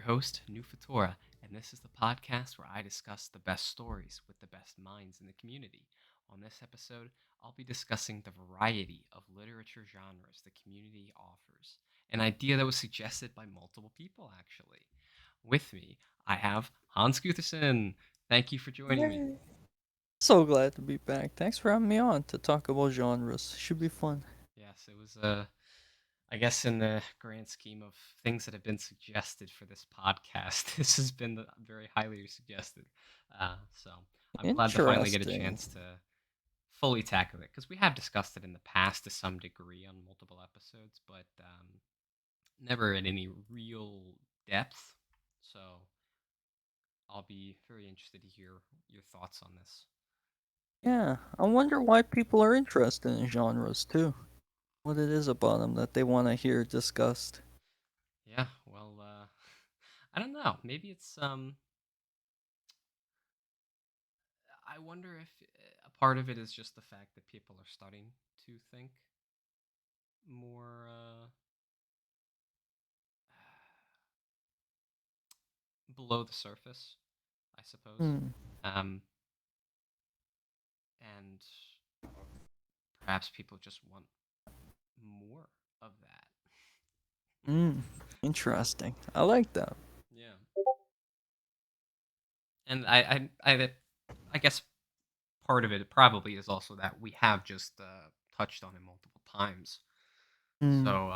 host, New Fatora, and this is the podcast where I discuss the best stories with the best minds in the community. On this episode, I'll be discussing the variety of literature genres the community offers, an idea that was suggested by multiple people, actually. With me, I have Hans Gutherson. Thank you for joining me. Yay. So glad to be back. Thanks for having me on to talk about genres. Should be fun. Yes, it was I guess in the grand scheme of things that have been suggested for this podcast, this has been very highly suggested. So I'm glad to finally get a Interesting. chance to fully tackle it because we have discussed it in the past to some degree on multiple episodes, but never in any real depth. So I'll be very interested to hear your thoughts on this. Yeah, I wonder why people are interested in genres too. What it is about them that they want to hear discussed. Yeah, well, I don't know. Maybe it's I wonder if a part of it is just the fact that people are starting to think more below the surface, I suppose. Hmm. Um, and perhaps people just want more of that. Hmm. Interesting. I like that. Yeah, and I guess part of it probably is also that we have just touched on it multiple times. Hmm. So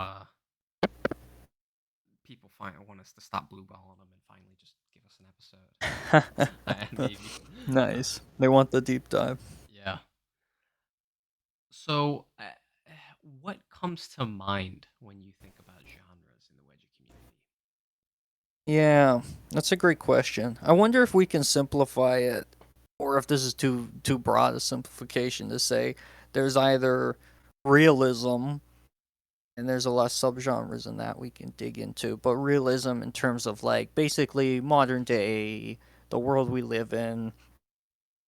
people want us to stop blue balling them and finally just give us an episode. Maybe. Uh, Nice. They want the deep dive. yeah. So, what comes to mind when you think about genres in the wedgie community? Yeah, that's a great question. I wonder if we can simplify it, or if this is too broad a simplification to say there's either realism, and there's a lot of subgenres in that we can dig into, but realism in terms of like basically modern day, the world we live in,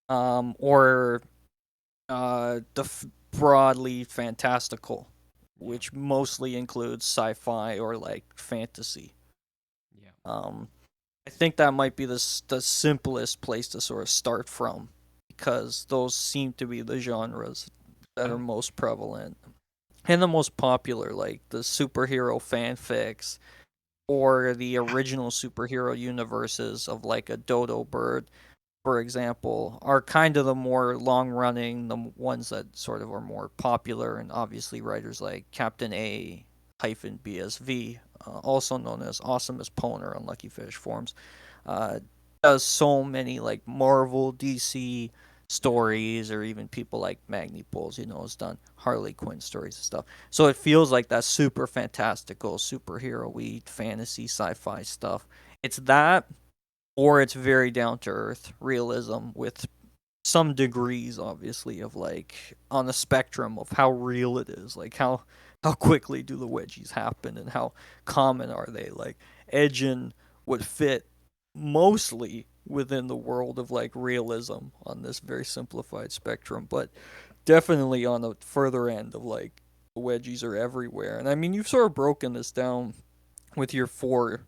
or broadly fantastical, Yeah, which mostly includes sci-fi or like fantasy. yeah, Um, I think that might be the simplest place to sort of start from, because those seem to be the genres that are oh, most prevalent and the most popular, like the superhero fanfics or the original superhero universes of like a Dodo Bird, for example, are kind of the more long running, the ones that sort of are more popular, and obviously writers like Captain A hyphen BSV, also known as Awesome as Poner on Lucky Fish forums, uh, does so many like Marvel, DC yeah, stories, or even people like Magni Bulls, has done Harley Quinn stories and stuff. So it feels like that super fantastical, superhero-y, fantasy, sci-fi stuff. It's that, or it's very down to earth realism with some degrees, obviously, of like on the spectrum of how real it is, like how quickly do the wedgies happen and how common are they. Like Edgin would fit mostly within the world of like realism on this very simplified spectrum, but definitely on the further end of like the wedgies are everywhere. And I mean, you've sort of broken this down with your four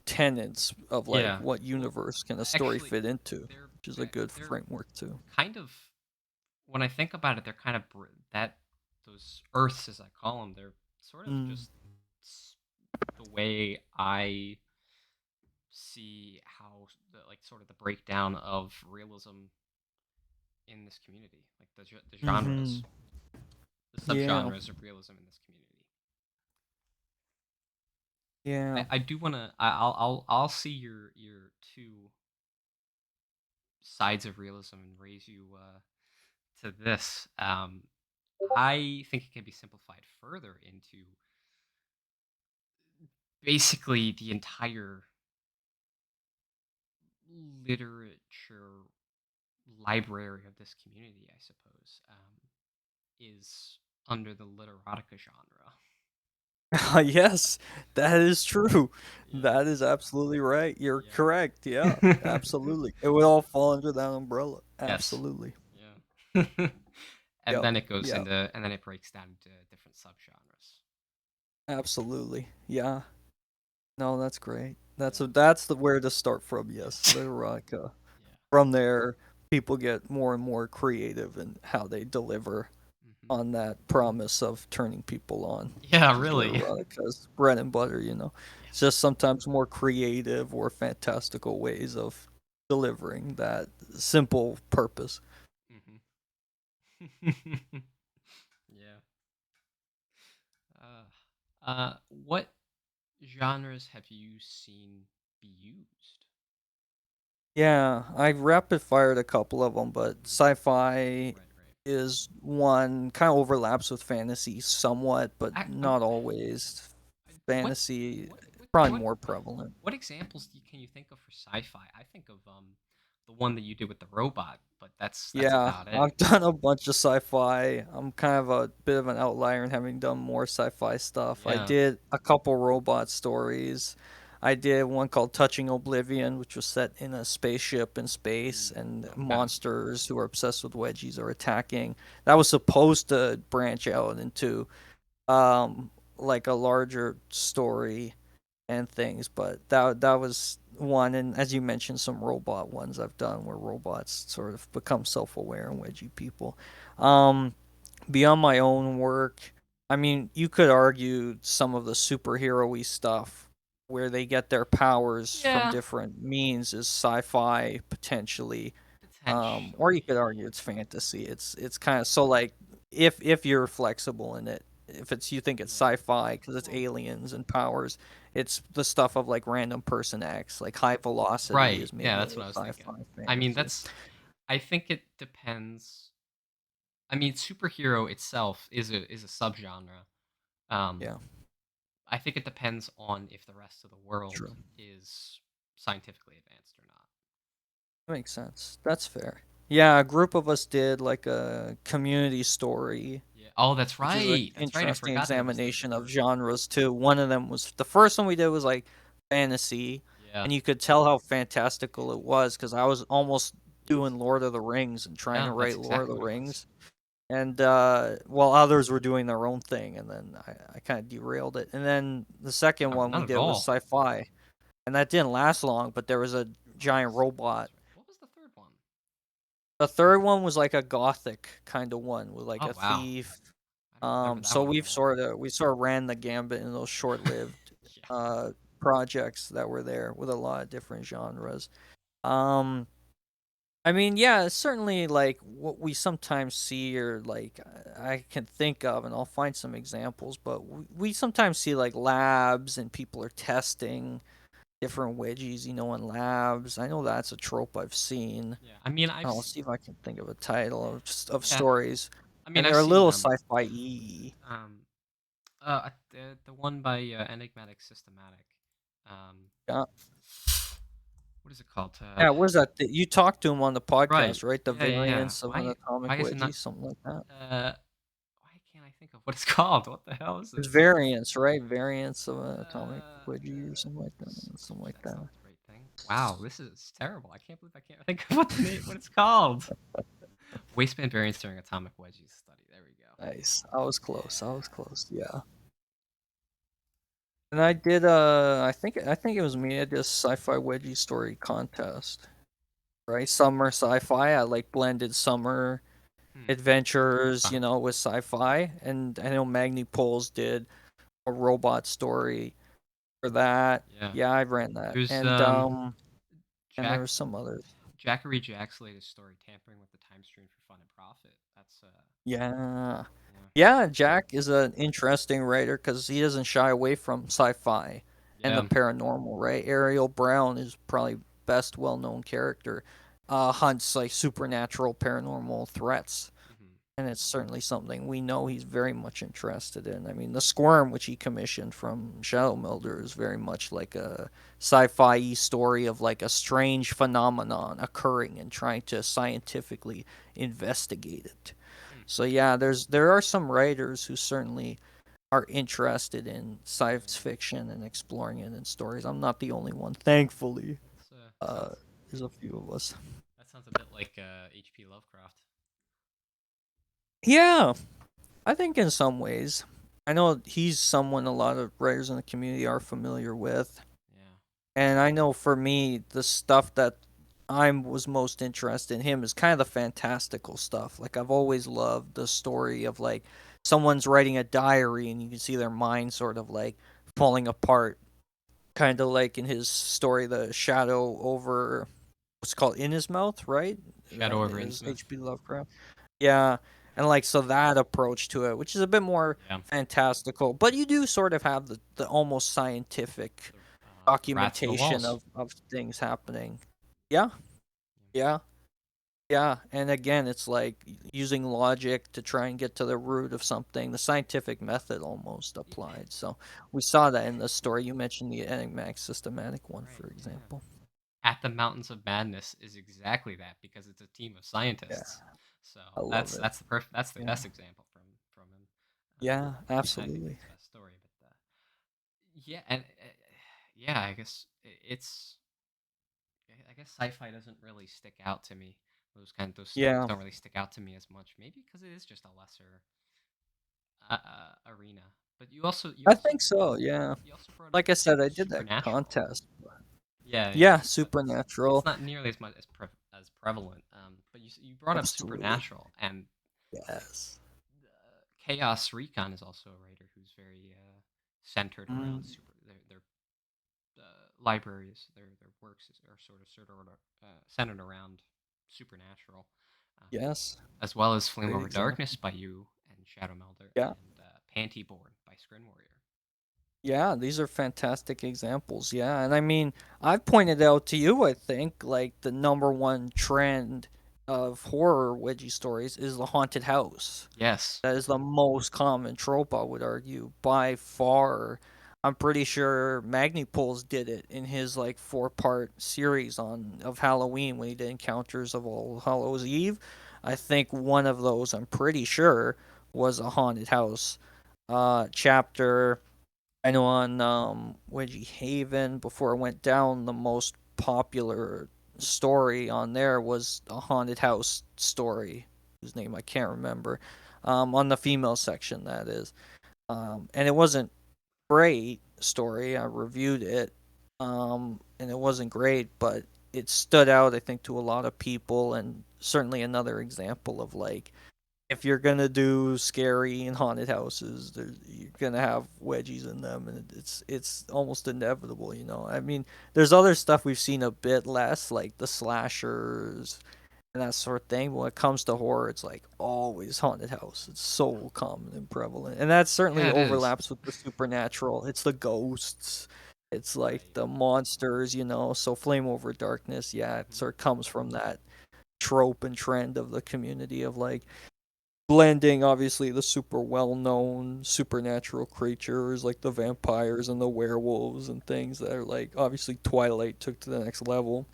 tenets of like yeah. what Well, universe can a story actually, fit into, they're which is a good they're framework too. kind of when I think about it, they're kind of that those Earths, as I call them, they're sort of Mm. just the way I see how like sort of the breakdown of realism in this community, like the Mm-hmm. genres, the Yeah. subgenres of realism in this community. Yeah. I do want to. I'll see your two sides of realism and raise you to this. I think it can be simplified further into basically the entire literature library of this community. I suppose is under the literotica genre. Yes, that is true. Yeah, That is absolutely right. You're correct. Yeah, yeah. absolutely. It would all fall under that umbrella. Yes. Absolutely. Yeah. And Yep. then it goes Yep. into and then it breaks down into different subgenres. Absolutely. Yeah. No, that's great. That's Yeah. the where to start from. Yes, Yes. literotica. Yeah. From there, people get more and more creative in how they deliver Hmm. on that promise of turning people on, Yeah, which is really. literatica's bread and butter. Yeah. It's just sometimes more creative or fantastical ways of delivering that simple purpose. Hmm. Yeah. What genres have you seen be used? Yeah, I rapid fired a couple of them, but Mhm. sci-fi Right, right. is one kind of overlaps with fantasy somewhat, but I not always. what Fantasy what probably what more prevalent. what examples can you think of for sci-fi? I think of the one that you did with the robot, but that's Yeah, about it. I've done a bunch of sci-fi. I'm kind of a bit of an outlier in having done more sci-fi stuff. I Yeah. did a couple robot stories. I did one called Touching Oblivion, which was set in a spaceship in space, Mm, and okay. monsters who are obsessed with wedgies are attacking. That was supposed to branch out into like a larger story and things, but that was one. And as you mentioned, some robot ones I've done where robots sort of become self-aware and wedgie people. Um, Beyond my own work, I mean, you could argue some of the superhero-y stuff where they get their powers from Yeah, different means is sci-fi potentially, or you potentially. could argue it's fantasy. It's kind of so like if you're flexible in it, if it's you think it's Yeah. sci-fi because it's Well, aliens and powers, it's the stuff of like Random Person X, like High Velocity right. is Yeah, maybe a that's little what I was thinking. sci-fi I mean, fantasy. that's I think it depends. I mean, superhero itself is a subgenre. Um, Yeah, I think it depends on if the rest of the world true. is scientifically advanced or not. That makes sense. That's fair. Yeah, a group of us did like a community story, Yeah. Oh, that's which is an right. That's right. I interesting forgot there was those examination of too. genres too. One of them was the first one we did was like fantasy, Yeah. and you could tell how fantastical it was because I was almost Yes. doing Lord of the Rings and trying to Yeah, that's write Lord of exactly the what it was. Rings, and while others were doing their own thing, and then I kind of derailed it. And then the second No, one we not at did was all. sci-fi, and that didn't last long, but there was a Oh, giant that's right. robot. That's right. What was the third one? The third one was like a gothic kind of one with like Oh, a wow. thief. I don't remember that So one at all. we sort of ran the gambit in those short-lived Yeah. uh projects that were there with a lot of different genres. Um, I mean, yeah, it's certainly like what we sometimes see or like I can think of, and I'll find some examples, but we sometimes see like labs and people are testing different wedgies, in labs. I know that's a trope I've seen. Yeah. I mean, I've I'll see if I can think of a title of yeah. stories, I mean, and I've they're a seen little them. sci-fi-y. Um, the one by Enigmatic Systematic. Um, Yeah, what is it called? yeah. Where's that? You talked to him on the Right. podcast, right? The Yeah, yeah, yeah. variants of an Why atomic is it not? wedgie, something like that. Uh, why can't I think of what it's called? What the hell is It's this? variants, right? Variants of an atomic wedgie or something like that. Something like That's that. not the right thing. Wow, this is terrible. I can't believe I can't think of what the name, what it's called. Waistband variance during atomic wedges study. There we go. Nice. I was close. I was Yeah. close. Yeah. And I did. I think it was me. I did a sci-fi wedgie story contest. Right. Summer sci-fi. I like blended summer Hmm. adventures, Okay. with sci-fi. And I know Magni Poles did a robot story for that. Yeah. Yeah, I ran that. There's And there Jack was some others. Jackery Jack's latest story, tampering with the time stream for fun and profit. That's Yeah. yeah. Yeah, Jack is an interesting writer because he doesn't shy away from sci-fi and the Yeah. paranormal, right? Ariel Brown is probably best well-known character. Hunts like supernatural paranormal threats, Hmm. and it's certainly something we know he's very much interested in. I mean, the Squirm, which he commissioned from Shadow Melder, is very much like a sci-fi story of like a strange phenomenon occurring and trying to scientifically investigate it. Hmm. So yeah, there are some writers who certainly are interested in science Yeah. fiction and exploring it in stories. I'm not the only one, thankfully. That's Uh, sounds there's a few of us. that sounds a bit like H.P. Lovecraft. Yeah, I think in some ways. I know he's someone a lot of writers in the community are familiar with. Yeah. And I know for me, the stuff that I was most interested in him is kind of the fantastical stuff. Like I've always loved the story of like someone's writing a diary and you can see their mind sort of like falling apart. Kind of like in his story, The Shadow Over what's it called In His Mouth, right? Shadow That over is Innsmouth. H.P. Lovecraft. Yeah. And like so that approach to it, which is a bit more Yeah, fantastical, but you do sort of have the almost scientific the rats in the documentation walls. of things happening. Yeah, yeah, yeah. And again, it's like using logic to try and get to the root of something, the scientific method almost Yeah. applied. So we saw that in the story. You mentioned the enigmatic systematic one, Right. for Yeah. example. At the Mountains of Madness is exactly that because it's a team of Yeah, scientists. So I love that's it. that's the that's the Yeah, best example from him. yeah, And I think it's absolutely. his best story. But yeah, and yeah, I guess it's I guess sci-fi doesn't really stick out to me. Those stories Yeah, don't really stick out to me as much. Maybe because it is just a lesser arena. But I think so. Yeah, you also brought up like I said, I did that Supernatural. contest. Yeah, yeah. Yeah, It's supernatural. not nearly as much as prevalent. But you brought up Absolutely. Supernatural, and Yes. Chaos Recon is also a writer who's very centered around Mm, super their libraries. Their works are centered around supernatural, um, yes. as well as Flame Great Over example. Darkness by you and Shadow Melder Yeah. and Pantyborn by Scrin Warrior. Yeah, these are fantastic examples. Yeah, and I mean, I've pointed out to you, I think, like the number one trend of horror wedgie stories is the haunted house. Yes. That is the most common trope, I would argue, by far. I'm pretty sure Magnipols did it in his like four-part series on of Halloween when he did Encounters of All Hallows Eve. I think one of those, I'm pretty sure, was a haunted house chapter. I know on Wedgie Haven before it went down, the most popular story on there was a haunted house story, whose name I can't remember. On the female section, that is. And it wasn't great story. I reviewed it, and it wasn't great, but it stood out, I think, to a lot of people, and certainly another example of like if you're gonna do scary and haunted houses, you're gonna have wedgies in them, and it's almost inevitable, you know. I mean, there's other stuff we've seen a bit less, like the slashers and that sort of thing. But when it comes to horror, it's like always haunted house. It's so common and prevalent, and that certainly Yeah, it is. overlaps with the supernatural. It's the ghosts. It's like Right. the monsters, you know. So Flame Over Darkness, yeah, it Hmm. sort of comes from that trope and trend of the community of like blending obviously the super well-known supernatural creatures like the vampires and the werewolves and things that are like obviously Twilight took to the next level.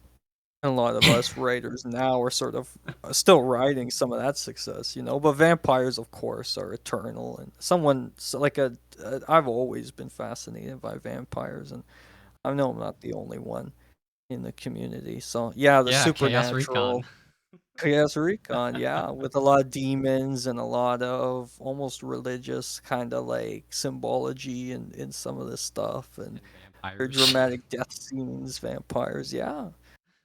And a lot of us writers now are sort of still riding some of that success, you know. But vampires, of course, are eternal. And someone so like I've always been fascinated by vampires, and Yeah. I know I'm not the only one in the community. So yeah, the Yeah, Chaos supernatural. Recon. Chaos Recon, yeah, with a lot of demons and a lot of almost religious kind of like symbology in some of this stuff and And their vampires. dramatic death scenes, vampires, yeah.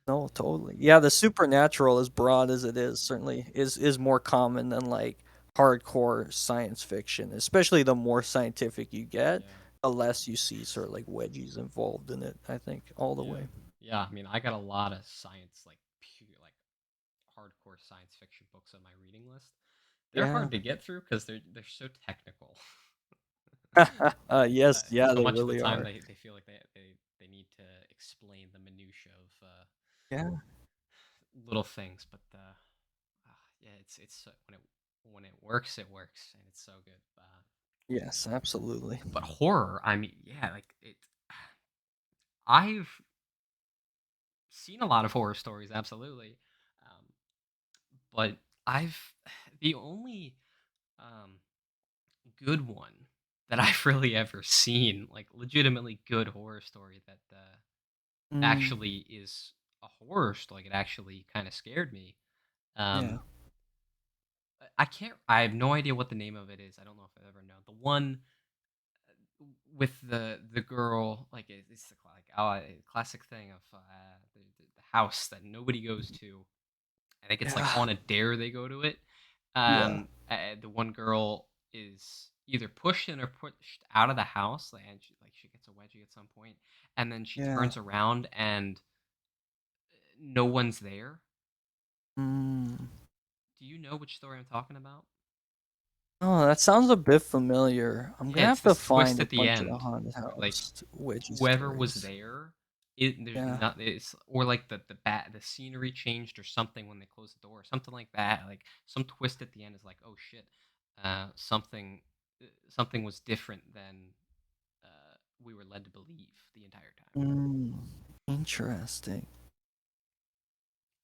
No, Yeah. totally. Yeah, the supernatural, as broad as it is, certainly is more common than like hardcore science fiction. Especially the more scientific you get, Yeah. the less you see sort of like wedgies involved in it, I think, all the Yeah. way. Yeah. I mean, I got a lot of science, like pure, like hardcore science fiction books on my reading list. They're Yeah. hard to get through because they're so technical. Yes, yeah, So they much of the really time are. they feel like they need to explain the minutia of Yeah. little things, but yeah, when it works, it works, and it's so good. Yes, absolutely. But horror, I mean, yeah, like it. I've seen a lot of horror stories, absolutely, um, but I've the only um, good one that I've really ever seen, like legitimately good horror story that Mm, actually is a horror story. It actually kind of scared me. yeah. Um, I can't. I have no idea what the name of it is. I don't know if I ever know the one. with the girl, like it's the classic thing of the house that nobody goes to. I think it's like Yeah. on a dare they go to it. Yeah. The one girl is either pushed in or pushed out of the house, and she gets a wedgie at some point, and then she Yeah. turns around and no one's there. Mm. Do you know which story I'm talking about? Oh, that sounds a bit familiar. I'm Yeah, gonna it's have to this find twist a at the bunch of the end haunted where like house wedgie whoever was stories. there, there's Yeah. not it's or like the scenery changed or something when they closed the door or something like that. Like some twist at the end is like, oh shit, something was different than we were led to believe the entire time. Mm. Interesting.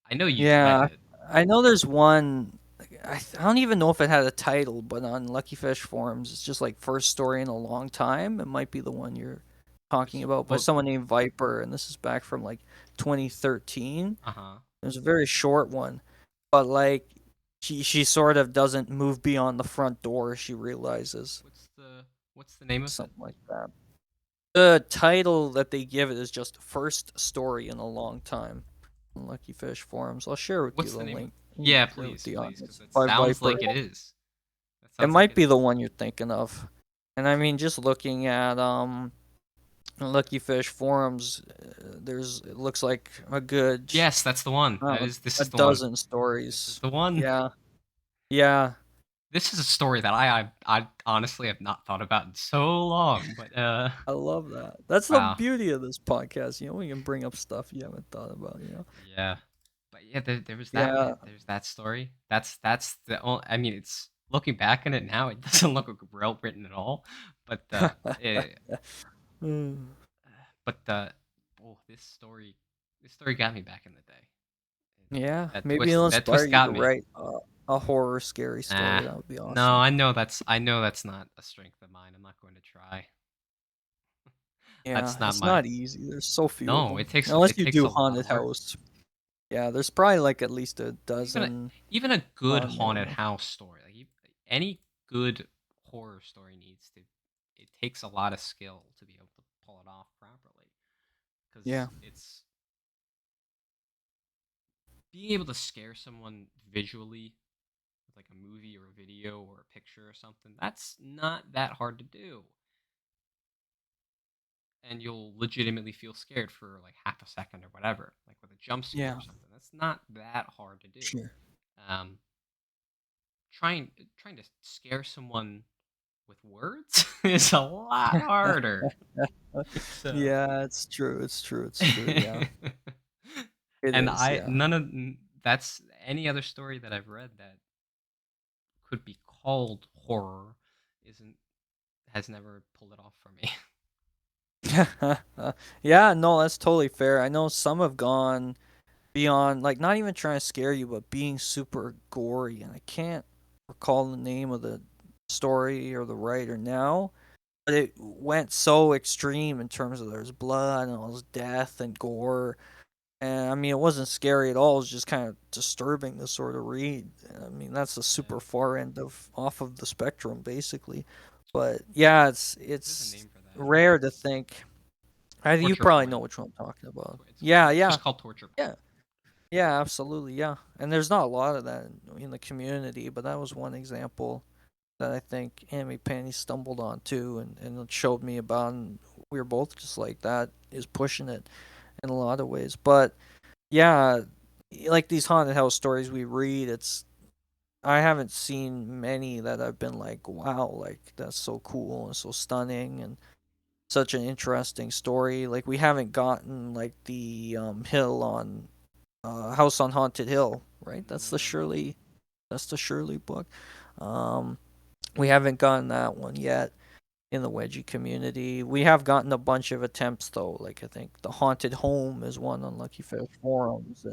I know you've read Yeah, it. I know there's one. I don't even know if it had a title, but on Lucky Fish forums, it's just like first story in a long time. It might be the one you're talking about by Well, someone named Viper, and this is back from like 2013. uh huh. It was a very short one, but like she sort of doesn't move beyond the front door. She realizes What's the what's the name of it? something like that. The title that they give it is just first story in a long time on Lucky Fish forums. I'll share with you What's the the name of? link. Yeah, Share it with please, the please, because audience it by sounds Viper. like it is. That It sounds like might it be the is. one you're thinking of. And I mean, just looking at Lucky Fish forums, there's it looks like a good Yes, that's the one. I don't That know, is. This a is the one. dozen This is stories. the one. Yeah, yeah, This is a story that I honestly have not thought about in so long. But I love that. That's the wow, beauty of this podcast. You know, we can bring up stuff you haven't thought about. You know. yeah. But yeah, there was that. Yeah, There's that story. That's the only. I mean, it's looking back on it now, it doesn't look well written at all. But it, Mm. but oh, this story got me back in the day. Yeah. That Maybe twist, it'll that inspire twist you to got me. write a horror scary story. Ah, That would be no, awesome. I know that's not a strength of mine. I'm not going to try. Yeah, That's not it's my. not easy. There's so few of No, them. Unless it you takes do a lot of haunted work. house. Yeah, there's probably like at least a Even a dozen even a good on there haunted now. house story, like any good horror story needs to. It takes a lot of skill to be able to pull it off properly, Yeah, because it's being able to scare someone visually with like a movie or a video or a picture or something. That's not that hard to do, and you'll legitimately feel scared for like half a second or whatever, like with a jump scare yeah, or something. That's not that hard to do. sure. Um, trying to scare someone with words is a lot harder. So, Yeah, it's true. It's true. It's true. Yeah, it and is. I Yeah. none of that's any other story that I've read that could be called horror isn't has never pulled it off for me. Yeah, no, that's totally fair. I know some have gone beyond, like, not even trying to scare you, but being super gory. And I can't recall the name of the story or the writer now, but it went so extreme in terms of there's blood and all this death and gore. And I mean, it wasn't scary at all. It was just kind of disturbing to sort of read. I mean, that's the Yeah, super far end of off of the spectrum, basically. But yeah, there's a it's name for that. rare to think. You Torture probably know porn. which one I'm talking about. Yeah, It's yeah, just called torture porn. yeah, yeah, absolutely, yeah. And there's not a lot of that in the community, but that was one example that I think Anime Panty stumbled on too, and it showed me about. And we were both just like, that is pushing it in a lot of ways. But yeah, like these haunted house stories we read, it's I haven't seen many that I've been like, wow, like that's so cool and so stunning and such an interesting story. Like we haven't gotten like the hill on House on Haunted Hill, right? No. That's the Shirley book. Um, we haven't gotten that one yet in the wedgie community. We have gotten a bunch of attempts though. Like I think the Haunted Home is one on Lucky Fish forums,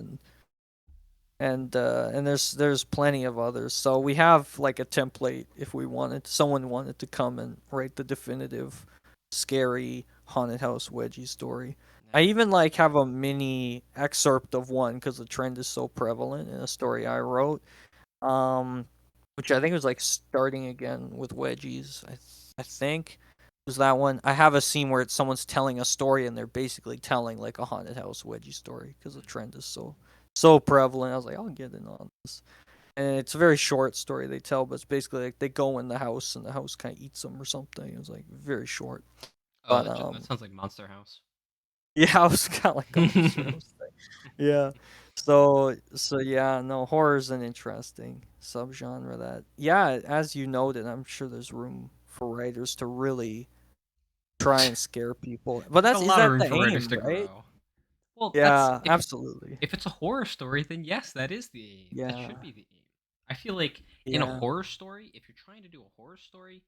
and there's plenty of others. So we have like a template if we wanted someone wanted to come and write the definitive scary haunted house wedgie story. I Yeah. even like have a mini excerpt of one because the trend is so prevalent in a story I wrote, um, which I think was like starting again with wedgies. I think, Was that one? I have a scene where it's someone's telling a story and they're basically telling like a haunted house wedgie story because the Mm. trend is so prevalent. I was like, I'll get in on this. And it's a very short story they tell, but it's basically like they go in the house and the house kind of eats them or something. It was like very short, Oh, but that sounds like Monster House. yeah, it was kind of like a monster house thing. Yeah. So yeah, no, horror is an interesting subgenre that yeah, as you noted, I'm sure there's room for writers to really try and scare people. But There's a that's is lot of that room the for writers aim, to right? grow. Well, that's Yeah, absolutely. if it's a horror story, then yes, that is the aim. That Yeah. should be the aim. I feel like in a Yeah. horror story, if you're trying to do a horror story,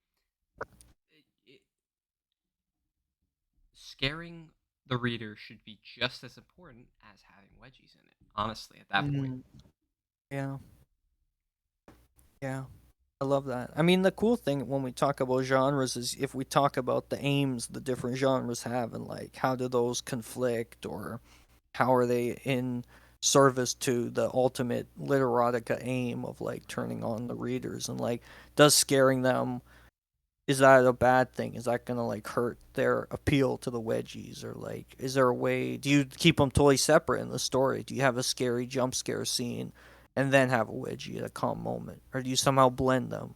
scaring the reader should be just as important as having wedgies in it. Honestly, at that point. Mm, yeah. Yeah. I love that. I mean, the cool thing when we talk about genres is if we talk about the aims the different genres have and like how do those conflict or how are they in service to the ultimate literotica aim of like turning on the readers and like does scaring them, is that a bad thing? Is that gonna like hurt their appeal to the wedgies, or like is there a way? Do you keep them totally separate in the story? Do you have a scary jump scare scene, and then have a wedgie at a calm moment, or do you somehow blend them?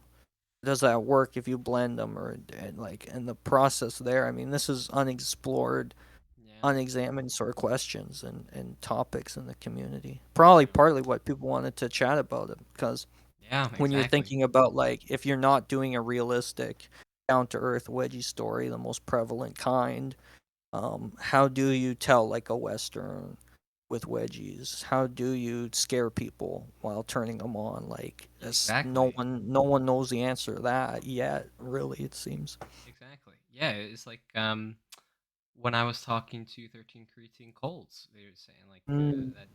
Does that work if you blend them, or and like in the process there? I mean, this is unexplored, Yeah. unexamined sort of questions and topics in the community. Probably Yeah. partly what people wanted to chat about it because Yeah. when you're Exactly. thinking about like if you're not doing a realistic down to earth wedgie story, the most prevalent kind, how do you tell like a western with wedgies? How do you scare people while turning them on? Like as Exactly. no one knows the answer to that yet, really it seems. Exactly. Yeah. It's like when I was talking to 13 Creatine Colds, they were saying like Mm. that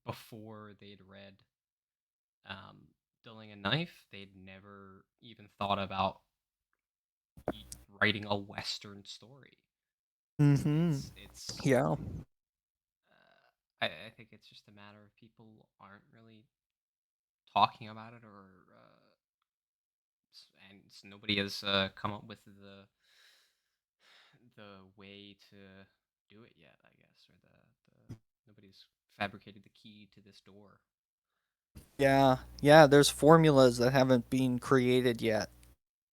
before they'd read um, Dulling a Knife, they'd never even thought about writing a Western story. Mm-hmm. It's Yeah. I think it's just a matter of people aren't really talking about it, or and nobody has come up with the way to do it yet, I guess, or the nobody's fabricated the key to this door. Yeah. Yeah, there's formulas that haven't been created yet.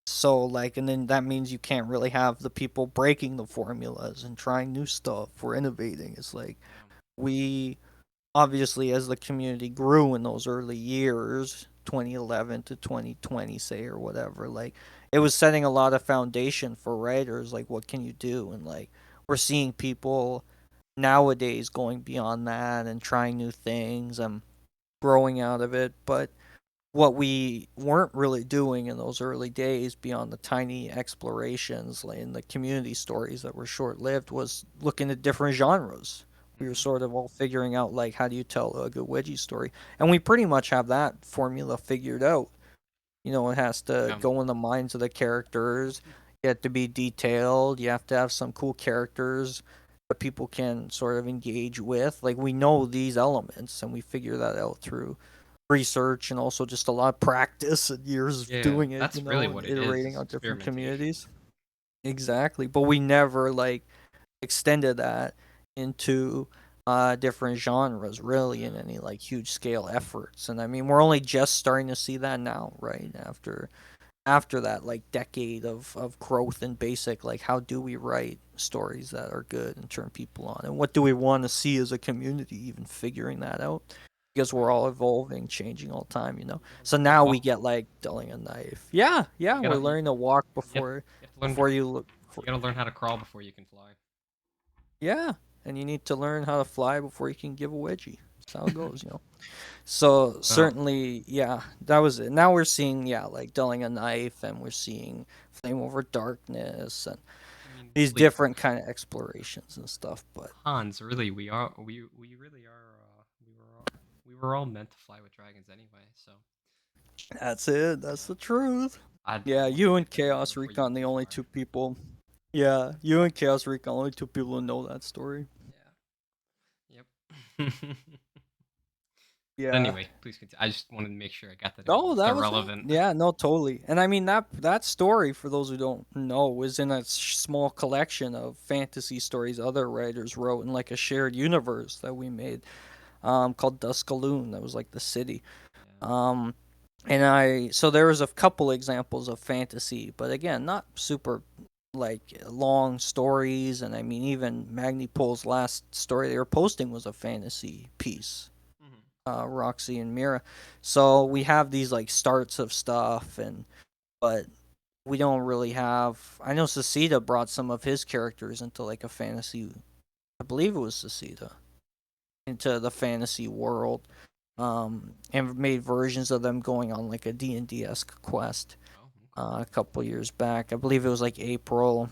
So like, and then that means you can't really have the people breaking the formulas and trying new stuff or innovating. It's like Yeah. we obviously as the community grew in those early years, 2011 to 2020 say or whatever, like it was setting a lot of foundation for writers like what can you do, and like we're seeing people nowadays going beyond that and trying new things and growing out of it. But what we weren't really doing in those early days beyond the tiny explorations in the community stories that were short-lived was looking at different genres. We were Hmm. sort of all figuring out like how do you tell a good wedgie story, and we pretty much have that formula figured out. You know, it has to Yeah. go in the minds of the characters. You have to be detailed. You have to have some cool characters that people can sort of engage with. Like we know these elements, and we figure that out through research and also just a lot of practice and years of Yeah, doing it, that's really and what it is. iterating It's on different experimentation. communities. Exactly. But we never like extended that into different genres really in No. any like huge scale efforts. And I mean we're only just starting to see that now, right? After that like decade of growth in basic, like how do we write stories that are good and turn people on, and what do we want to see as a community, even figuring that out because we're Right. all evolving, changing all the time, You gotta so learn how to now we walk. get like dulling a knife. Yeah, yeah, You we're gotta learning to walk you have to learn before you look you for, gotta learn how to crawl before you can fly. yeah, and you need to learn how to fly before you can give a wedgie. That's how it goes. So Well, certainly, yeah, that was it. Now we're seeing, yeah, like dulling a knife, and we're seeing flame over darkness, and I mean, these really, different kind of explorations and stuff. But Hans, really, we really are we were all meant to fly with dragons anyway. So that's it. you That's know, the truth. I'd Yeah, want to you and get there Chaos before you Recon, the can only fly. two people. Yeah, you and Chaos Recon, only two people who know that story. Yeah. Yep. But Yeah. anyway, please continue. I just wanted to make sure I got that in Oh, the that was it. relevant. Yeah, no, totally. And I mean that story, for those who don't know, was in a small collection of fantasy stories other writers wrote in like a shared universe that we made, called Duskaloon. That was like the city. Yeah. Um, and so there was a couple examples of fantasy, but again, not super like long stories. And I mean, even Magnipol's last story they were posting was a fantasy piece, Hmm. Roxy and Mira. So we have these like starts of stuff, and but we don't really have. I know Sasita brought some of his characters into like a fantasy. I believe it was Sasita into the fantasy world, and made versions of them going on like a D&D esque quest. Oh, okay. A couple years back, I believe it was like April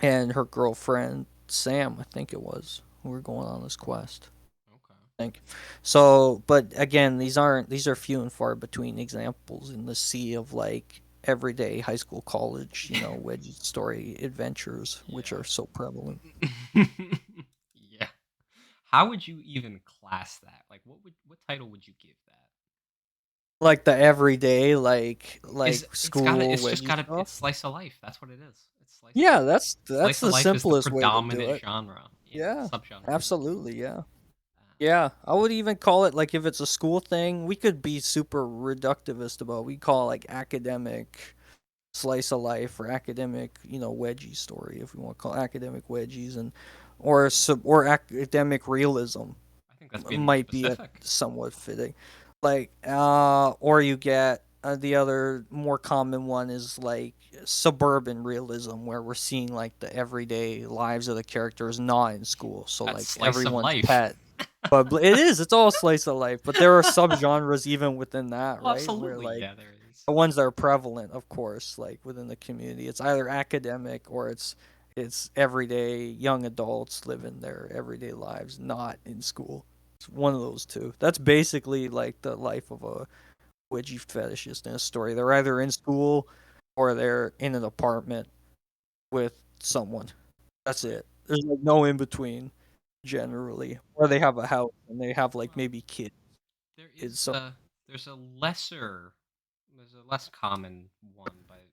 and her girlfriend Sam. I think it was. Who were going on this quest. Okay. Think. So, but again, these are few and far between examples in the sea of like everyday high school, college, wedge story adventures, which are so prevalent. Yeah. Yeah. How would you even class that? Like, what title would you give that? Like the everyday, Is like it's gotta school it's just wedgie gotta stuff. it's slice of life. That's what it is. It's slice of Yeah, life. that's Slice of the life is the simplest way to do predominant it. genre. Yeah, Yeah, subgenre. absolutely. Yeah. Um, Yeah, I would even call it like if it's a school thing, we could be super reductivist about. We call it like academic slice of life or academic, wedgie story if we want to call it academic wedgies, and or academic realism I think that's being more might be a specific. somewhat fitting. Like or you get the other more common one is like suburban realism where we're seeing like the everyday lives of the characters not in school. So That's like slice of everyone's life. pet, but it's all slice of life, but there are subgenres even within that, Oh, right? Where absolutely. like Yeah, there is. the ones that are prevalent, of course, like within the community, it's either academic or it's everyday young adults living their everyday lives, not in school. It's one of those two. That's basically like the life of a wedgie fetishist in a story. They're either in school or they're in an apartment with someone. That's Right. it. There's like no in between generally, or they have a house and they have like Well, maybe kids. there Is is so. there's a lesser there's a less common one, but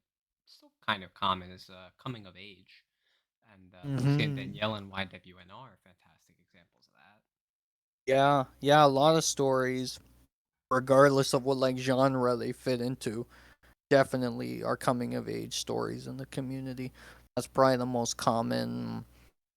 still kind of common is coming of age. And Lucy and Hmm. Danielle and YWNR are fantastic examples of that. Yeah, yeah, a lot of stories, regardless of what like genre they fit into, definitely are coming of age stories in the community. That's probably the most common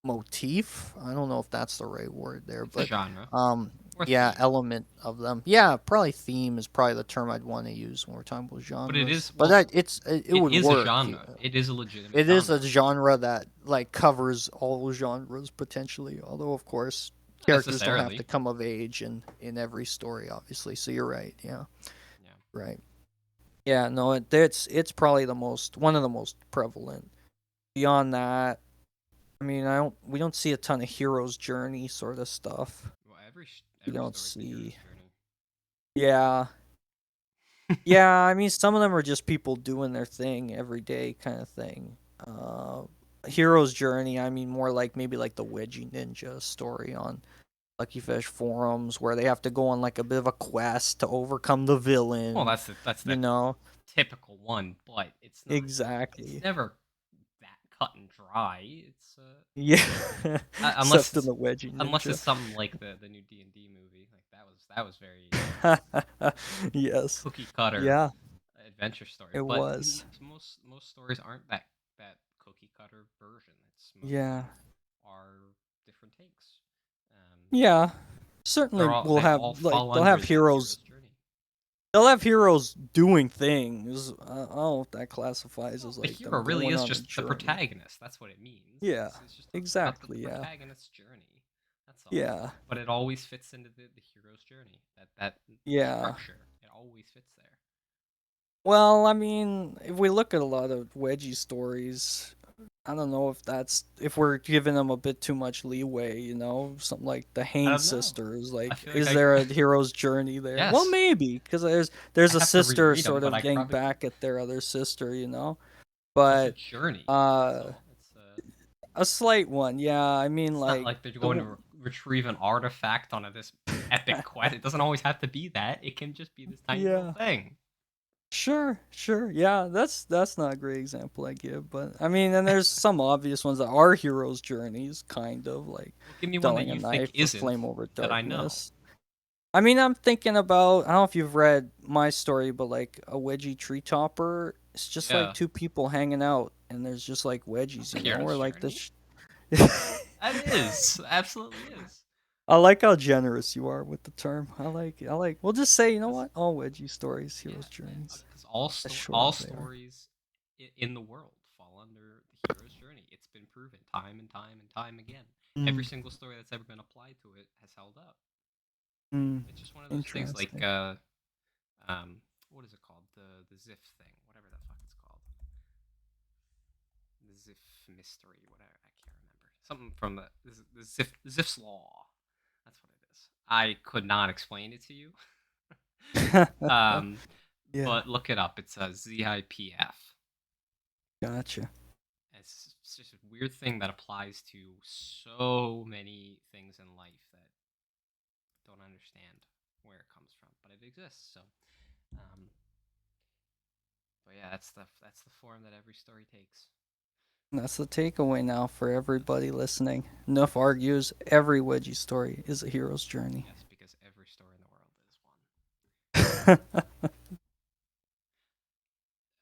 motif. I don't know if that's the right word there, It's a but genre um or yeah, theme, element of them. Yeah, probably theme is probably the term I'd want to use when we're talking about but it genres. is But well, it it would is a work. genre. Yeah. It is a legitimate It is a genre. genre that like covers all genres potentially, although of course Not characters don't have to necessarily. come of age in every story obviously. So you're right. Yeah. Yeah. Right. Yeah, no, it's probably the most one of the most prevalent. Beyond that, I mean, I don't we don't see a ton of hero's journey sort of stuff. Well, We every don't story is the hero's see. journey. Yeah. Yeah, I mean some of them are just people doing their thing every day kind of thing. Uh hero's journey, I mean more like maybe like the Wedgie Ninja story on Lucky Fish forums where they have to go on like a bit of a quest to overcome the Well, villain, that's you the know. typical one, but it's not. It's Exactly. never that cut and dry. It's Yeah. unless Except in the Wedgie unless Ninja. it's something like the new D&D movie. Like that was very Yes. cookie cutter Yeah, adventure story. it But was. most stories aren't that cookie cutter version. It's most of Yeah. them are different takes. Yeah. They're Certainly all will they have all like fall they'll have under that heroes. hero's journey. They'll have heroes doing things. I don't know if that classifies Well, as the like hero them really going is on a just the journey. protagonist. That's what it means. Yeah. It's just talking about the Exactly, yeah. protagonist's journey. That's all. Yeah. But it always fits into the hero's journey. That Yeah. structure. It always fits there. Well, I mean, if we look at a lot of Wedgie stories, I don't know if we're giving them a bit too much leeway. Something like the I Haynes don't know. sisters. I Like, feel like is I there a hero's journey there? Well, yes. maybe because I there's a have to sister reread them, sort but of I getting probably could. back at their other sister. It's a But journey. That's uh, all. a slight one, yeah. I mean, It's not like like they're the going to retrieve an artifact on this epic quest. It doesn't always have to be that. It can just be this tiny little Yeah. thing. Sure, sure. Yeah, that's not a great example I give, but I mean, and there's some obvious ones that are heroes' journeys, kind of like Well, give me one that telling a you think knife or isn't flame over that I know. darkness. I mean, I'm thinking about, I don't know if you've read my story, but like a wedgie tree topper, it's just like Yeah, two people hanging out, and there's just like wedgies, that's a you know, hero's or like journey. this. That is absolutely is. I like how generous you are with the term. I like. We'll just say, you know Because what? All wedgie stories, yeah, heroes' journeys, because as short all as they are. stories in the world fall under the hero's journey. It's been proven time and time and time again. Every Mm, single story that's ever been applied to it has held up. mm, It's just one of those things like interesting. what is it called? The Ziff thing, whatever the fuck it's called. The Ziff mystery, whatever, I can't remember. Something from the Ziff's law. That's what it is. I could not explain it to you. um, Yeah, but look it up. It's a ZIPF. gotcha. It's just a weird thing that applies to so many things in life that don't understand where it comes from, but it exists. So, um, but yeah, that's the form that every story takes. That's the takeaway now for Yes, everybody listening. Nuff argues every wedgie story is a hero's journey. yes, because every story in the world is one.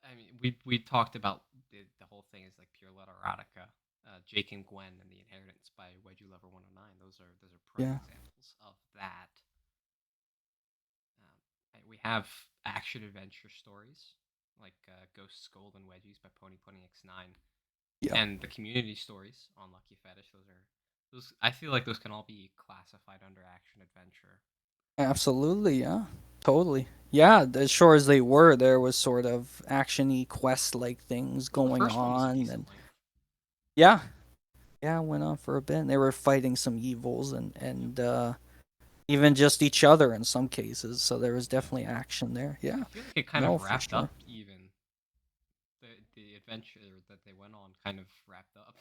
I mean, we talked about the whole thing is like pure letter erotica. Jake and Gwen and the Inheritance by Wedgie Lover 109. Those are prime Yeah, examples of that. We have action adventure stories like Ghosts, Gold, and Wedgies by Pony Pony X9, yeah, and the community stories on Lucky Fetish. Those. I feel like those can all be classified under action adventure. absolutely. Yeah, totally. Yeah, as short as they were, there was sort of actiony quest like things Well, the going first one was a on, decent and length. yeah, yeah, it went on for a bit. And they were fighting some evils and Yep. even just each other in some cases. So there was Yeah. definitely action there. Yeah, I feel like it kind no, of for wrapped sure. up even the adventure that they went on kind of wrapped up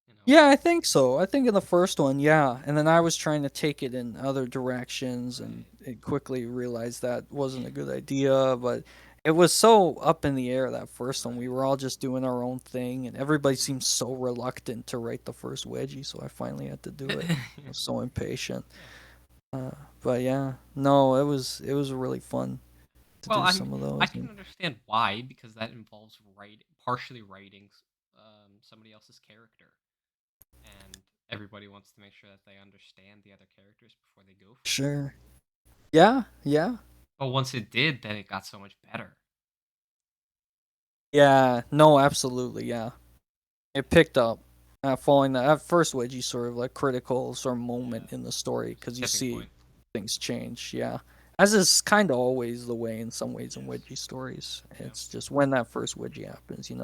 in a Yeah, way. I think so. I think in the first one, yeah. And then I was trying to take it in other directions and Right. it quickly realized that wasn't a good idea, but it was so up in the air that first one. We Right. were all just doing our own thing and everybody Hmm. seemed so reluctant to write the first wedgie, so I finally had to do it. I was so impatient. Yeah. Uh, but yeah, no, it was really fun to Well, do I mean, some of I those can and understand why because that involves partially writing somebody else's character, and everybody wants to make sure that they understand the other characters before they go for it. sure. Yeah, yeah. But once it did, then it got so much better. Yeah, no, absolutely, yeah. It picked up following that first wedgie sort of like critical sort of Yeah, moment in the story it was a because you tipping see point. things change. Yeah, as is kind of always the way in some ways in Yes. wedgie stories. Yep. It's just when that first wedgie happens, it's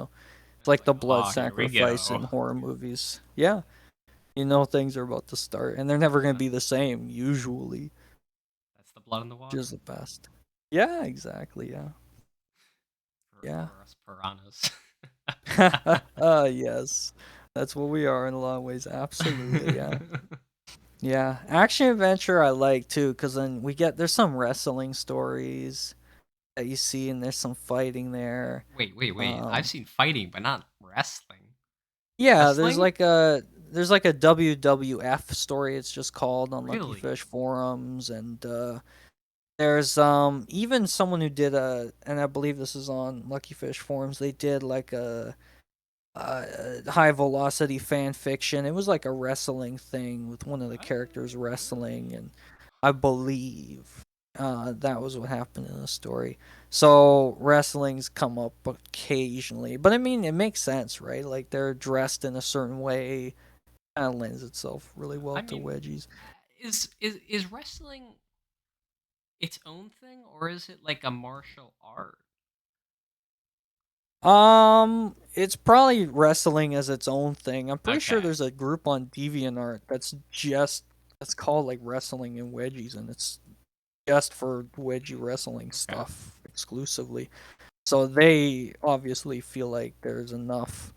It's like like, the blood oh, here we sacrifice go. in horror movies. Yeah, things are about to start and they're never going to That, be the same usually, that's the blood in the which is water the best. Yeah, exactly. Yeah, yeah. for us piranhas. Yes, that's what we are in a lot of ways. Absolutely. Yeah. Yeah, action adventure I like too, cause then there's some wrestling stories that you see, and there's some fighting there. Wait. I've Um, seen fighting, but not wrestling. yeah, Wrestling? there's like a WWF story. It's just called on Lucky Really? Fish forums, and there's even someone who did and I believe this is on Lucky Fish forums. They did like high velocity fan fiction. It was like a wrestling thing with one of the characters Oh, wrestling, really? and I believe that was what happened in the story. So wrestling's come up occasionally, but I mean it makes sense, right? Like they're dressed in a certain way, kind of lends itself really well I to mean, wedgies. is wrestling its own thing, or is it like a martial art? It's probably wrestling as its own thing. I'm pretty sure Okay. there's a group on DeviantArt that's called like wrestling and wedgies, and it's just for wedgie wrestling Okay. stuff exclusively. So they obviously feel like there's enough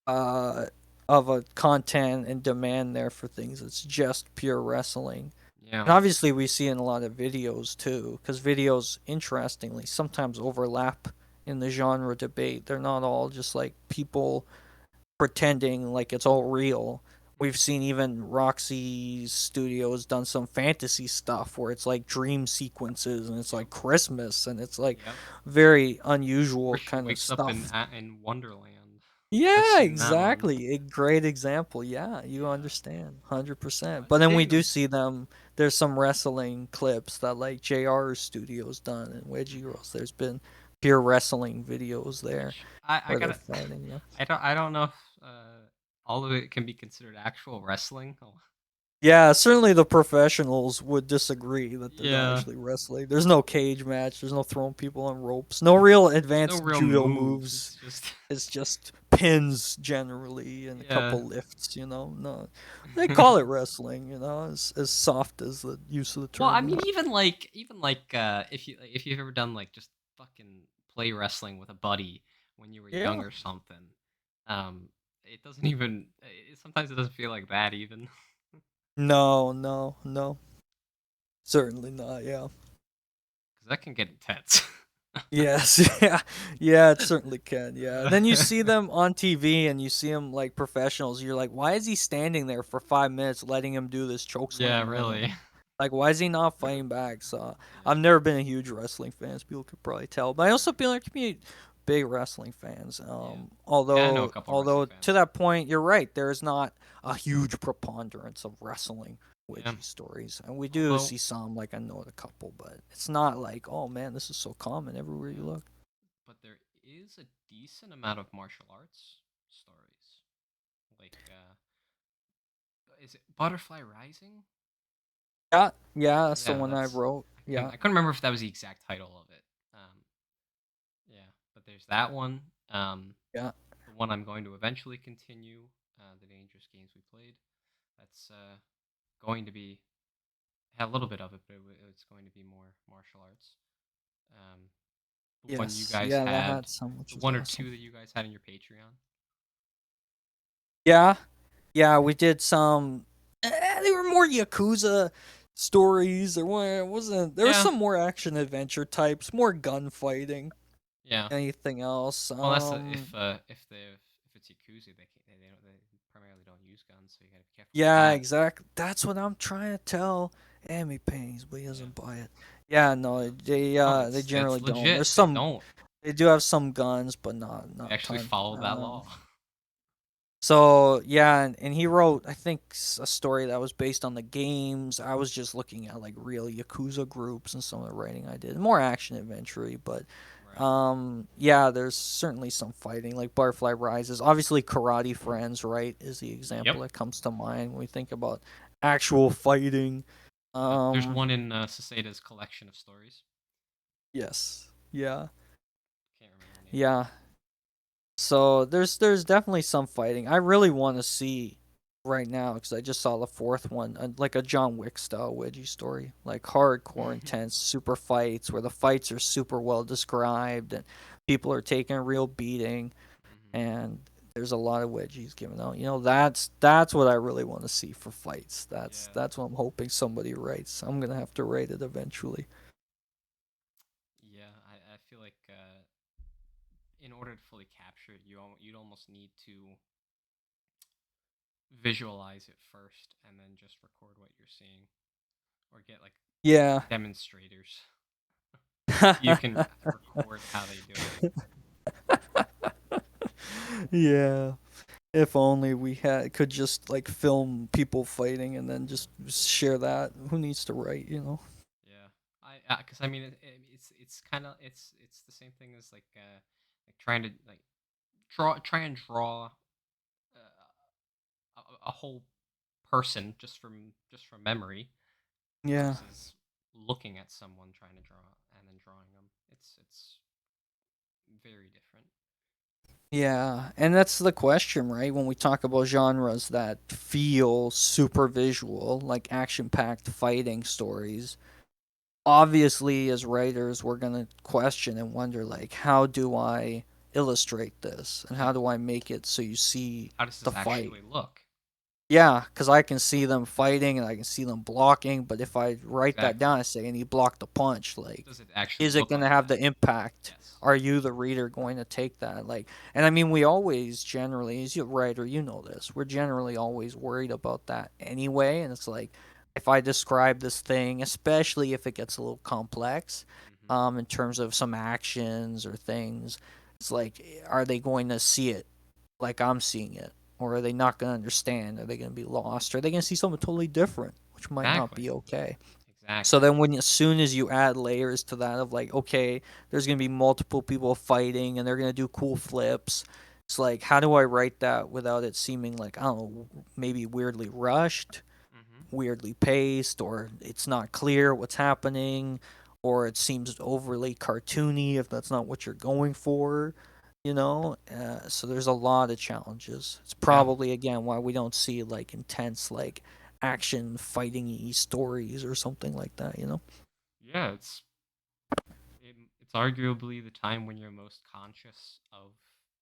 uh of a content and demand there for things. It's just pure wrestling. Yeah. And obviously, we see in a lot of videos too, because videos, interestingly, sometimes overlap in the genre debate. They're not all just like people pretending like it's all real. We've Mhm. seen even Roxy Studios done some fantasy stuff where it's like dream sequences and it's Yep. like Christmas and it's like Yep. very unusual Where she kind of wakes up in stuff. in Wonderland. I've Yeah, seen that one. exactly. A great example. Yeah, you Yeah. understand 100%. But then we Speaking do of, see them. There's some wrestling clips that like JR Studios done and Wedgie mhm, Girls. There's been pure wrestling videos there which I where they're gotta, fighting. Yeah. I don't know if all of it can be considered actual wrestling. Oh, Yeah, certainly the professionals would disagree that they're not yeah. actually wrestling. There's no cage match. There's no throwing people on ropes. No real There's no advanced real judo moves. moves. It's just It's just pins generally and a yeah. couple lifts. No, they call it wrestling. As soft as the use of the Well, I term mean, is. even like if you've ever done like just fucking play wrestling with a buddy when you were young Yeah. or something, it doesn't even. Sometimes it doesn't feel like that even, No, no, no. Certainly not. Yeah. because that can get intense. Yes, yeah, yeah, it certainly can. Yeah. Uh, Then you see them on TV and you see them like professionals. You're like, why is he standing there for 5 minutes letting him do this choke yeah, slam on him? really. Like, why is he not fighting back? So I've Yeah, never been a huge wrestling fan, as people could probably tell. But I also right. feel like community big wrestling fans. Yeah, yeah. I know a couple wrestling Although to fans. that point, you're right. There is not a huge preponderance of wrestling Yeah, wedgie stories, and we do although see some. Like I know a couple, but it's not like, oh man, this is so common everywhere you yeah, look. but there is a decent amount of martial arts stories. Like, is it Butterfly Rising? Yeah, yeah, that's the Yeah, one I that's wrote. Yeah, I couldn't remember if that was the exact title of it. Yeah, but there's that one. yeah, The one I'm going to eventually continue, the Dangerous Games we played. That's going to be had a little bit of it, but it's going to be more martial arts. Um, the one you yes, guys yeah, that had, had some, which the is one or awesome. two that you guys had in your Patreon. Yeah, yeah, we did some. They were more yakuza stories. There was Yeah, some more action adventure types, more gunfighting. yeah. Anything else? Well, that's if it's Yakuza, they primarily don't use guns, so you gotta be careful with Yeah, that. exactly. That's what I'm trying to tell Amy Pains, but he Yeah, doesn't buy it. Yeah, no, yeah. No, they it's generally don't. There's legit. They some. don't. They do have some guns, but They not a actually ton. follow that law. So yeah, and he wrote I think a story that was based on the games. I was just looking at like real yakuza groups and some of the writing I did, more action adventure, but Right. yeah, there's certainly some fighting like Butterfly Rises. Obviously, Karate Friends, right, is the Yep. example that comes to mind when we think about actual fighting. Yeah. There's Um, one in Saseda's collection of stories. yes, yeah, Can't remember the name of it. yeah. So there's definitely some fighting. I really want to see right now because I just saw the fourth one, like a John Wick style wedgie story, like hardcore, intense, super fights where the fights are super well described and people are taking a real beating, Hmm. and there's a lot of wedgies given out. That's what I really want to see for fights. That's Yeah. that's what I'm hoping somebody writes. I'm gonna have to write it eventually. Yeah. I feel like in order to fully capture it, you'd almost need to visualize it first and then just record what you're seeing, or get like Yeah. demonstrators so you can record how they do it. Yeah. If only we could just like film people fighting and then just share that. Who needs to write? Yeah, because I mean it's kind of it's the same thing as like trying to like try and draw a whole person just from memory Yeah. versus looking at someone trying to draw and then drawing them. It's very different. Yeah. And that's the question, right? When we talk about genres that feel super visual, like action-packed fighting stories, obviously as writers we're going to question and wonder like how do I illustrate this, and how Yeah. do I make it so you see How does the this fight? actually look? Yeah, because I can see them fighting and I can see them blocking, but if I write that Exactly. down, I say, and he blocked the punch, like, Does it actually is it look going to like have that? the impact? Yes. Are you, the reader, going to take that? Like, and I mean, we always generally, as you writer, you know this, we're generally always worried about that anyway. And it's like, if I describe this thing, especially if it gets a little complex, Hmm. in terms of some actions or things, it's like, are they going to see it like I'm seeing it? Or are they not going to understand? Are they going to be lost? Or are they going to see something totally different, which might not Exactly. be okay? So Exactly. then when as soon as you add layers to that of like, okay, there's going to be multiple people fighting and they're going to do cool flips. It's like, how do I write that without it seeming like, I don't know, maybe weirdly rushed, Hmm. weirdly paced, or it's not clear what's happening, or it seems overly cartoony if that's not what you're going for, you know? So there's a lot of challenges. It's Yeah. probably, again, why we don't see like intense, like action fighting y stories or something like that, you know? Yeah. It's arguably the time when you're most conscious of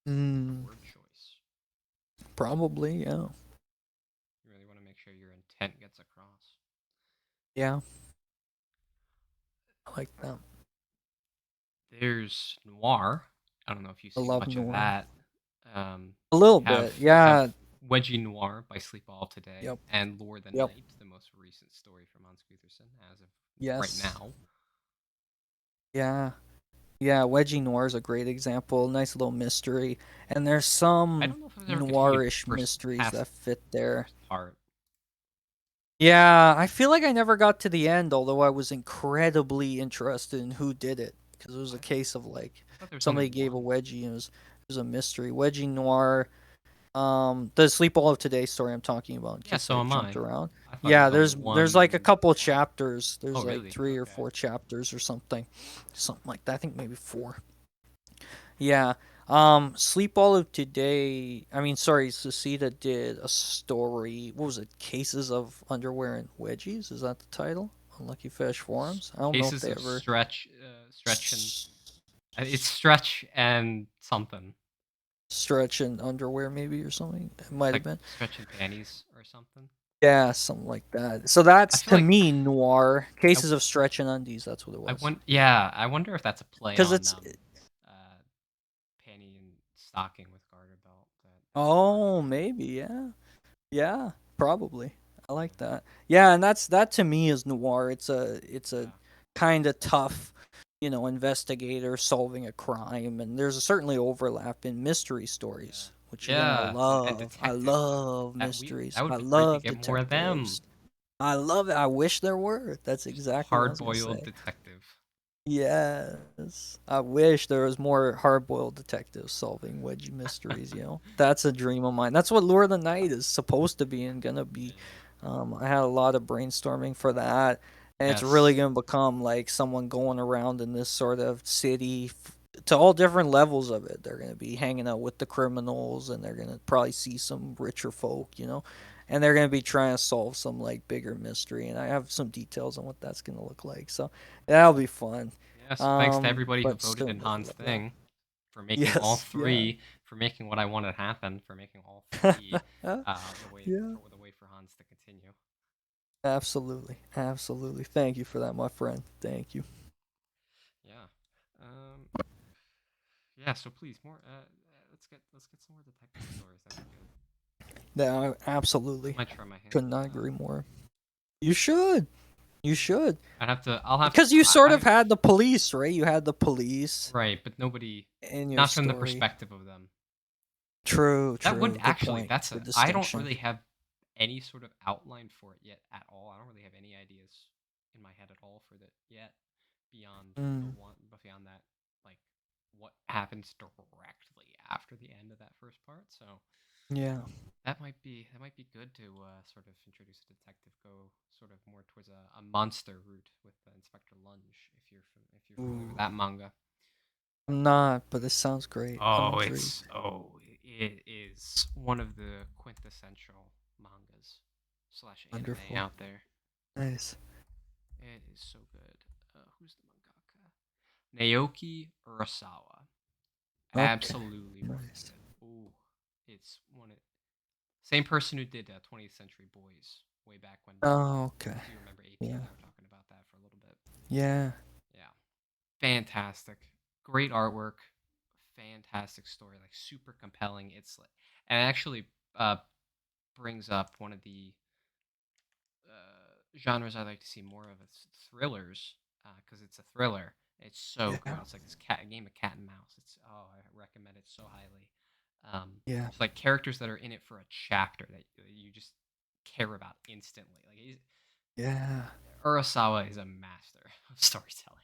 your Mm, word choice. probably, yeah. You really want to make sure your intent gets across. Yeah, I like that. There's noir. I don't know if you've I seen love much of noir. that. A little You have bit, you have yeah. Wedgie Noir by Sleep All Today Yep, and Lure the yep. Night, the most recent story from Hans Gutherson as of right Yes. now. Yeah. Yeah, Wedgie Noir is a great example. Nice little mystery. And there's I some don't know if I was ever continued noirish first mysteries past that fit the there. first part. Yeah, I feel like I never got to the end, although I was incredibly interested in who did it. Because it was a I case of like I thought there was only somebody gave a one. wedgie and it was a mystery. Wedgie Noir. The Sleep All of Today story I'm talking about, in Yeah, case so I am jumped I. around. I thought there Yeah, was only there's like a one couple part. chapters. Oh, There's like really? 3 or 4 Okay. chapters or something like that. I think maybe 4. Yeah. Sleep All of Today. I mean, sorry, Sucita did a story. What was it? Cases of Underwear and Wedgies. Is that the title? On Lucky Fish Forums. I don't know if Cases they of ever stretch and it's stretch and something. stretch in underwear, maybe, or something. It It's might have like been. stretch and panties or something. Yeah, something like that. So I that's feel to like me noir. I Cases of Stretch and Undies. That's what it I was. want yeah, I wonder if that's a play Because on it's uh panty and stocking with garter belt that noir oh came from. maybe yeah yeah probably. I like that. Yeah, and that to me is noir. It's a Yeah. kind of tough, investigator solving a crime, and there's a certainly overlap in mystery Yeah. stories, which again I Yeah, and love. I detectives. love That mysteries. would I be great to love get more of them. detectives. I love it. I wish there were. That's Just a exactly what I was gonna hard-boiled say. detective. Yes. I wish there was more hard-boiled detectives solving wedgie mysteries, That's a dream of mine. That's what Lure of the Night is supposed to be and gonna be. Yeah. I had a lot of brainstorming for that, and it's really Yes. gonna become like someone going around in this sort of city to all different levels of it. They're gonna be hanging out with the criminals, and they're gonna probably see some richer folk. Yeah. And they're gonna be trying to solve some like bigger mystery, and I have some details on what that's gonna look like. So that'll be fun. Yeah, so thanks to everybody who But voted in certainly Han's love that. thing for making all Yes, yeah. three, for making what I wanted happen, for making all three Yeah. the way for Hans to continue. Absolutely. Absolutely. Thank you for that, my friend. Thank you. Yeah. Um, yeah, so please more let's get some more detective stories. That'd be good. Yeah, I absolutely. might try my hand Could at not that. agree more. You should. You should. I'll have Because you sort I of had the police, right? You had the police right, but nobody in your not from the story. perspective of them. True, That would true. Good actually point. that's Good a I don't distinction. really have any sort of outline for it yet at all. I don't really have any ideas in my head at all for that yet beyond the Mm, one beyond that like what happens directly after the end of that first part. So yeah. that might be good to sort of introduce a detective, go sort of more towards a monster route with Inspector Lunge if you're familiar with Ooh. that manga. I'm not, but this sounds great. I'm intrigued. It is one of the quintessential mangas slash anime Wonderful. out there. Nice. It is so good. Who's the mangaka? Naoki Urasawa, Okay. Absolutely Nice. recommend it. Ooh, it's one of same person who did 20th Century Boys way back when. Oh, okay. If you remember AP, Yeah. they were talking about that for a little bit. Yeah. Yeah, fantastic, great artwork, fantastic story, like super compelling. It's like, and it actually uh, brings up one of the genres I like to see more of. It's thrillers because it's a thriller. It's so good. Yeah. It's like this game of cat and mouse. It's I recommend it so highly. Yeah. It's like characters that are in it for a chapter that you just care about instantly. Like Yeah. Urasawa is a master of storytelling.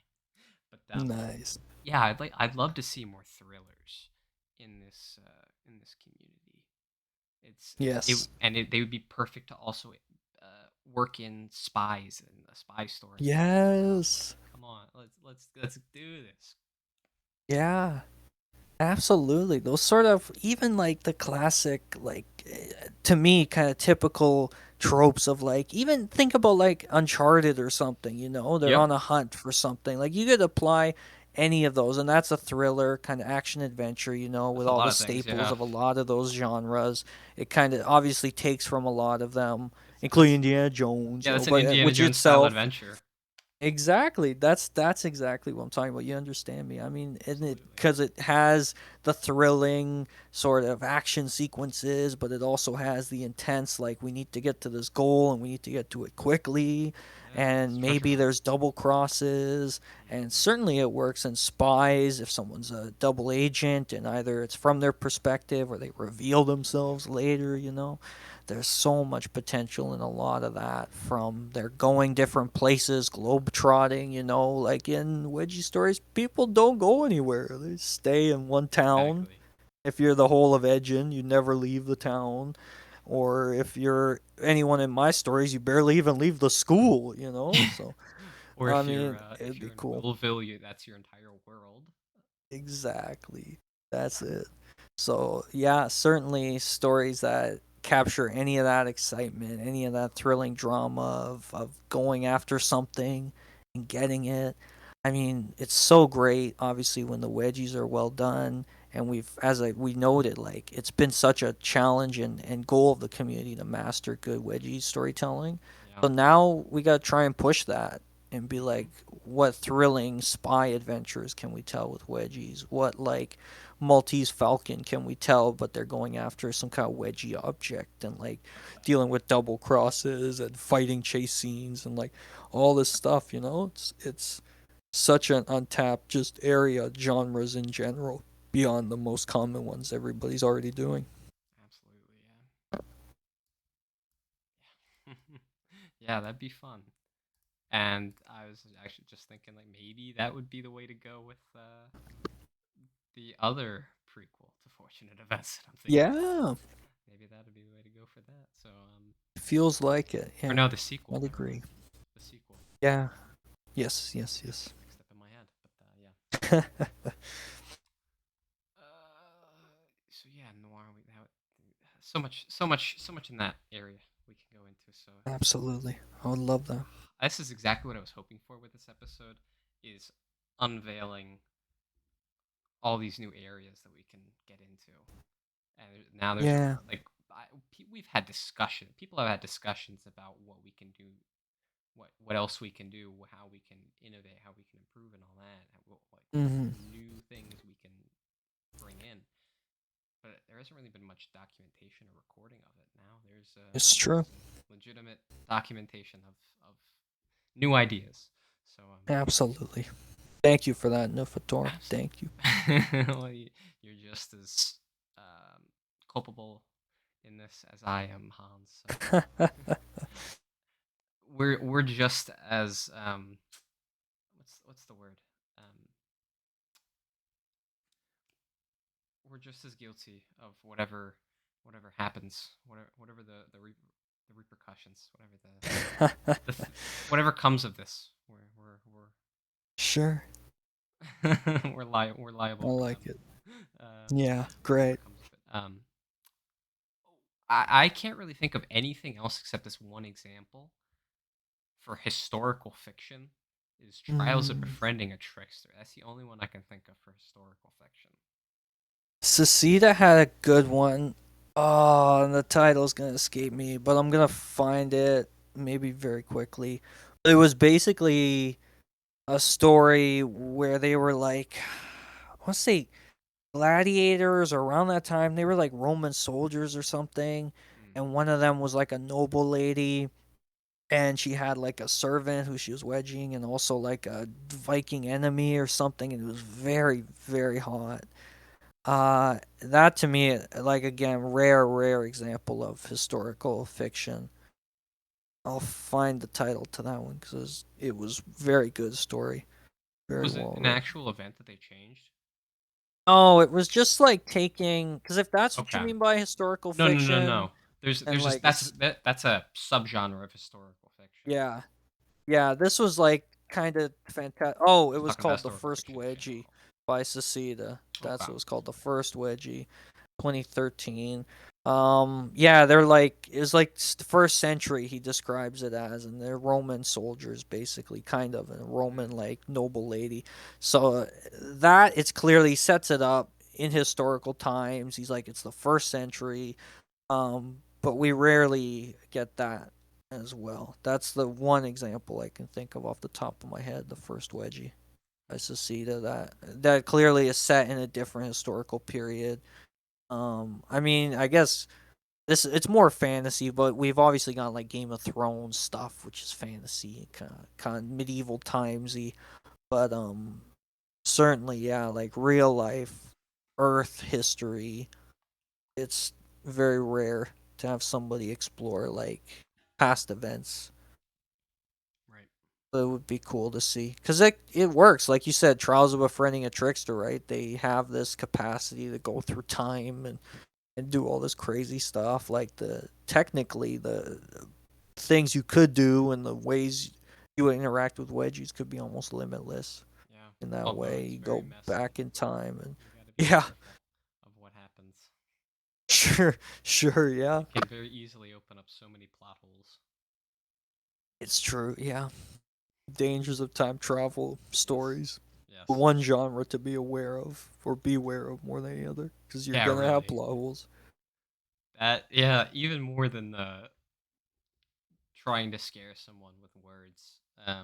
But Nice. yeah, I'd love to see more thrillers in this community. It's Yes. they would be perfect to also work in spies and a spy story. Yes. Come on, let's do this. Yeah. Absolutely. Those sort of even like the classic to me kind of typical tropes of like even think about like Uncharted or something, they're Yep, on a hunt for something. Like you could apply any of those and that's a thriller kind of action adventure, that's with a all lot the of things. staples Yeah, of a lot of those genres. It kind of obviously takes from a lot of them, including that's Indiana Jones, yeah, that's an but Indiana which Jones style itself. adventure. Exactly. That's exactly what I'm talking about. You understand me. I mean, and it Absolutely. because it has the thrilling sort of action sequences, but it also has the intense like we need to get to this goal and we need to get to it quickly, Yeah, it's and treasure maybe hunt. there's double crosses, and Hmm. certainly it works in spies if someone's a double agent and either it's from their perspective or they reveal themselves later. There's so much potential in a lot of that from they're going different places, globe trotting, like in Wedgie stories, people don't go anywhere. They stay in one town. Exactly. If you're the whole of Edgin, you never leave the town. Or if you're anyone in my stories, you barely even leave the school. So, Or I mean, if it'd you're be in cool. Willville, that's your entire world. Exactly. That's it. So, yeah, certainly stories that capture any of that excitement, any of that thrilling drama of going after something and getting it. I mean, it's so great, obviously, when the wedgies are well done. And we noted, like, it's been such a challenge and goal of the community to master good wedgie storytelling. Yeah. So now we got to try and push that and be Hmm. like, what thrilling spy adventures can we tell with wedgies? What like Maltese Falcon can we tell? But they're going after some kind of wedgie object and like dealing with double crosses and fighting chase scenes and like all this stuff. It's such an untapped just area genres in general beyond the most common ones everybody's already doing. Absolutely. Yeah. Yeah, that'd be fun. And I was actually just thinking, like, maybe that would be the way to go with the other prequel to Fortunate Events that I'm thinking about. Yeah, Maybe that would be the way to go for that. So, it feels like it. or Yeah, no, the sequel. I'd agree. The sequel. Yeah. Yes. Yes. Yes. Mixed up in my head, but yeah. So yeah, noir. So much in that area we can go into. So Absolutely. I would love that. this is exactly what I was hoping for with this episode, is unveiling all these new areas that we can get into. And now there's Yeah. like we've had discussion. People have had discussions about what we can do, what else we can do, how we can innovate, how we can improve, and all that. What Hmm. new things we can bring in. But there hasn't really been much documentation or recording of it. Now It's true. legitimate documentation of new ideas. So Absolutely. Thank you for that, Nufator. Thank you. absolutely. Well, you're just as um, culpable in this as I am, Hans. So we're just as what's the word? Um, we're just as guilty of whatever happens, whatever the repercussions, whatever comes of this. Sure. We're I liable for like them. it. Uh, Yeah. whatever Great. comes of it. I can't really think of anything else except this one example for historical fiction is Trials of Mm, Befriending a Trickster. That's the only one I can think of for historical fiction. Seceda had a good one. Oh, and the title's gonna escape me, but I'm gonna find it maybe very quickly. It was basically a story where they were like, I want to say gladiators or around that time. They were like Roman soldiers or something, Mm, and one of them was like a noble lady, and she had like a servant who she was wedging, and also like a Viking enemy or something, and it was very, very hot. That to me, like again, rare example of historical fiction. I'll find the title to that one because it was very good story, very was it well an written. actual event that they changed? Oh, it was just like taking, because if that's what you Okay. mean by historical No, no, no, fiction, no. There's and there's just like it's that's a subgenre of historical fiction. yeah, yeah, this was like kind of fantastic. Oh, it Just was talking about called The historical First fiction in Wedgie general. by Seceda. That's Okay. what it was called, The First Wedgie, 2013. Yeah, they're like it's like the first century he describes it as, and they're Roman soldiers basically, kind of a Roman Mm, like noble lady. So that it's clearly sets it up in historical times. He's like it's the first century. But we rarely get that as well. That's the one example I can think of off the top of my head. The first wedgie by Seceda that clearly is set in a different historical period. I mean, I guess this it's more fantasy, but we've obviously got like Game of Thrones stuff, which is fantasy, kind of medieval timesy. But certainly, yeah, like real life Earth history, it's very rare to have somebody explore like past events. right. So it would be cool to see because it works, like you said. Trials of Befriending a Trickster, right? They have this capacity to go through time and do all this crazy stuff. Like the technically the things you could do and the ways you would interact with wedgies could be almost limitless Yeah. in that Although way. it's You very go messy. back in time and You got to be yeah, careful of what happens. sure, yeah, It can very easily open up so many plot holes. it's true, yeah. Dangers of time travel Yes. stories. Yes. One genre to be aware of or beware of more than any other because you're Yeah, gonna have really. plot holes. That yeah, even more than trying to scare someone with words. Uh,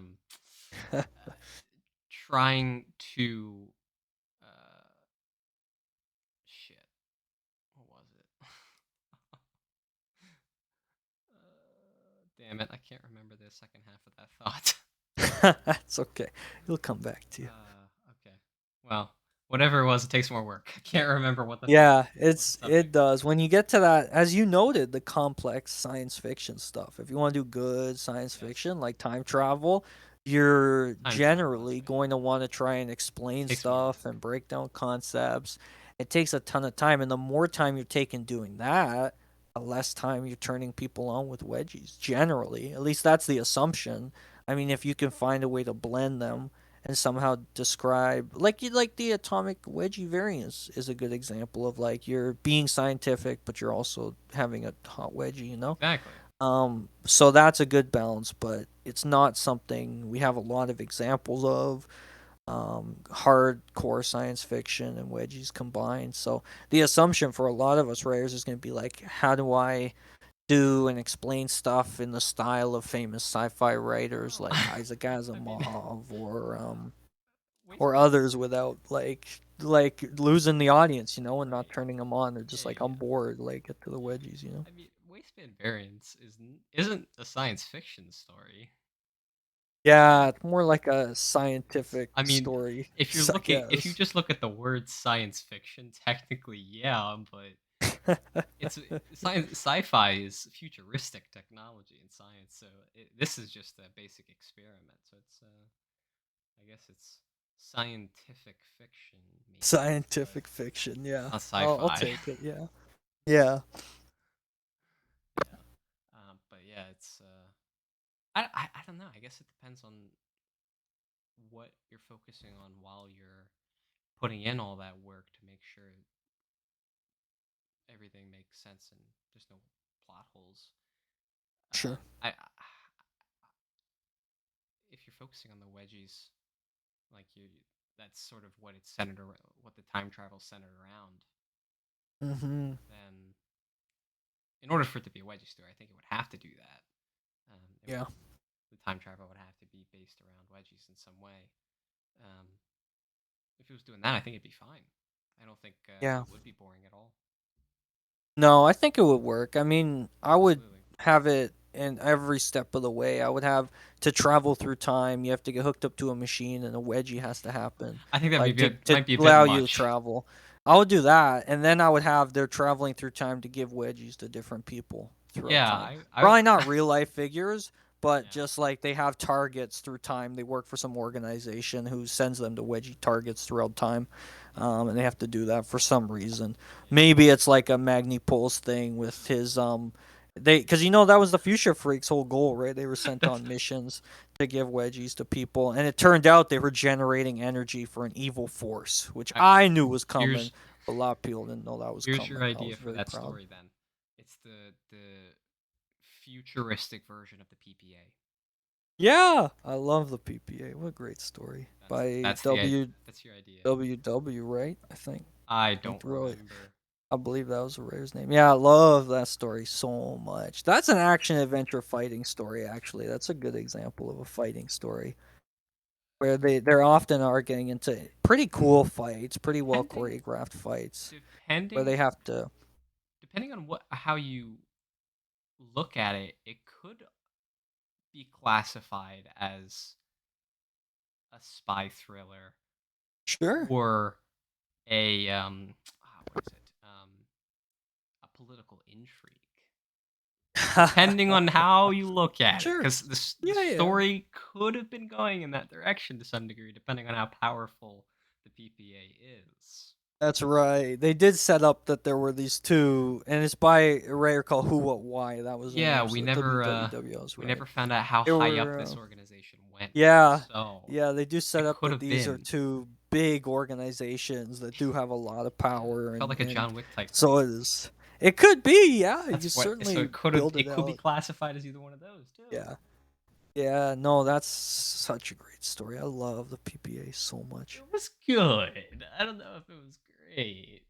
trying to shit. What was it? Damn it, I can't remember the second half of that thought. That's okay. It'll come back to you. Okay. Well, whatever it was, it takes more work. I can't remember Yeah, what the it subject was. does. When you get to that, as you noted, the complex science fiction stuff. If you want to do good science Yes. fiction like time travel, you're Time travel has to generally be. going to want to try and It explain takes more stuff work. and break down concepts. It takes a ton of time, and the more time you're taking doing that, the less time you're turning people on with wedgies. Generally, at least that's the assumption. I mean, if you can find a way to blend them and somehow describe like you like the atomic wedgie variance is a good example of like you're being scientific but you're also having a hot wedgie, you know. Exactly. So that's a good balance, but it's not something we have a lot of examples of. Hardcore science fiction and wedgies combined, so the assumption for a lot of us writers is going to be like, how do I do and explain stuff in the style of famous sci-fi writers Well, like Isaac I mean, Asimov or Wasteland. others without like losing the audience, you know, and not Right. turning them on. They're Yeah, just like, yeah, I'm yeah. bored. Like, get to the wedgies, you know. I mean, Wasteland Variants isn't a science fiction story. Yeah, it's more like a scientific I mean, story, I if you guess. just look at the word science fiction, technically, yeah, but it's science. Sci-fi is futuristic technology in science, so this is just a basic experiment. So it's, I guess it's scientific fiction, maybe, but Scientific fiction, it's yeah. not I'll sci-fi. take it, yeah. Yeah, Yeah, but yeah, it's. I don't know. I guess it depends on what you're focusing on while you're putting in all that work to make sure everything makes sense and there's no plot holes. sure. If you're focusing on the wedgies, like you, that's sort of what it's centered around, what the time travel centered around. Mhm. then in order for it to be a wedgie story, I think it would have to do that. It would Yeah. the time travel would have to be based around wedgies in some way. Um, if it was doing that, I think it'd be fine. I don't think Yeah. it would be boring at all. No, I think it would work. I mean, I would Absolutely. have it in every step of the way. I would have to travel through time. You have to get hooked up to a machine, and a wedgie has to happen, I think that like to might be a bit allow you to much. travel. I would do that, and then I would have they're traveling through time to give wedgies to different people throughout Yeah, time. I Probably not real life figures, but yeah, just like they have targets through time. They work for some organization who sends them to wedgie targets throughout time, and they have to do that for some reason. yeah, Maybe it's like a Magni Pulse thing with his they because that was the Future Freaks' whole goal, right? They were sent that's on missions to give wedgies to people, and it turned out they were generating energy for an evil force, which I, I knew was coming, here's but a lot of people didn't know that was here's your coming. I was idea for very that proud. story. Then it's the futuristic version of the PPA. Yeah, I love the PPA. What a great story That's by that's the W that's your idea. W W, right? I I think don't really remember. I believe that was a rare's name. Yeah, I love that story so much. That's an action adventure fighting story. Actually, that's a good example of a fighting story where they're often are getting into pretty cool fights, pretty well Depending choreographed fights where depending they have to. depending on what how you look at it, it could be classified as a spy thriller Sure. or a what is it? A political intrigue. Depending on how you look at it, Sure. because the Yeah, yeah. story could have been going in that direction to some degree, depending on how powerful the PPA is. That's right. They did set up that there were these two, and it's by a writer called Who What Why. That was the Yeah, name. So WWW. I was we right. never found out how They high up were. this organization went. Yeah, So yeah, they do set it up could that have these are been. two big organizations that do have a lot of Yeah, power, felt like a and John Wick type so thing. it is. It could be, yeah. You That's what. So certainly build it it could be out. classified as either one of those too. Yeah, yeah. No, that's such a great story. I love the PPA so much. It was good. I don't know if it was great.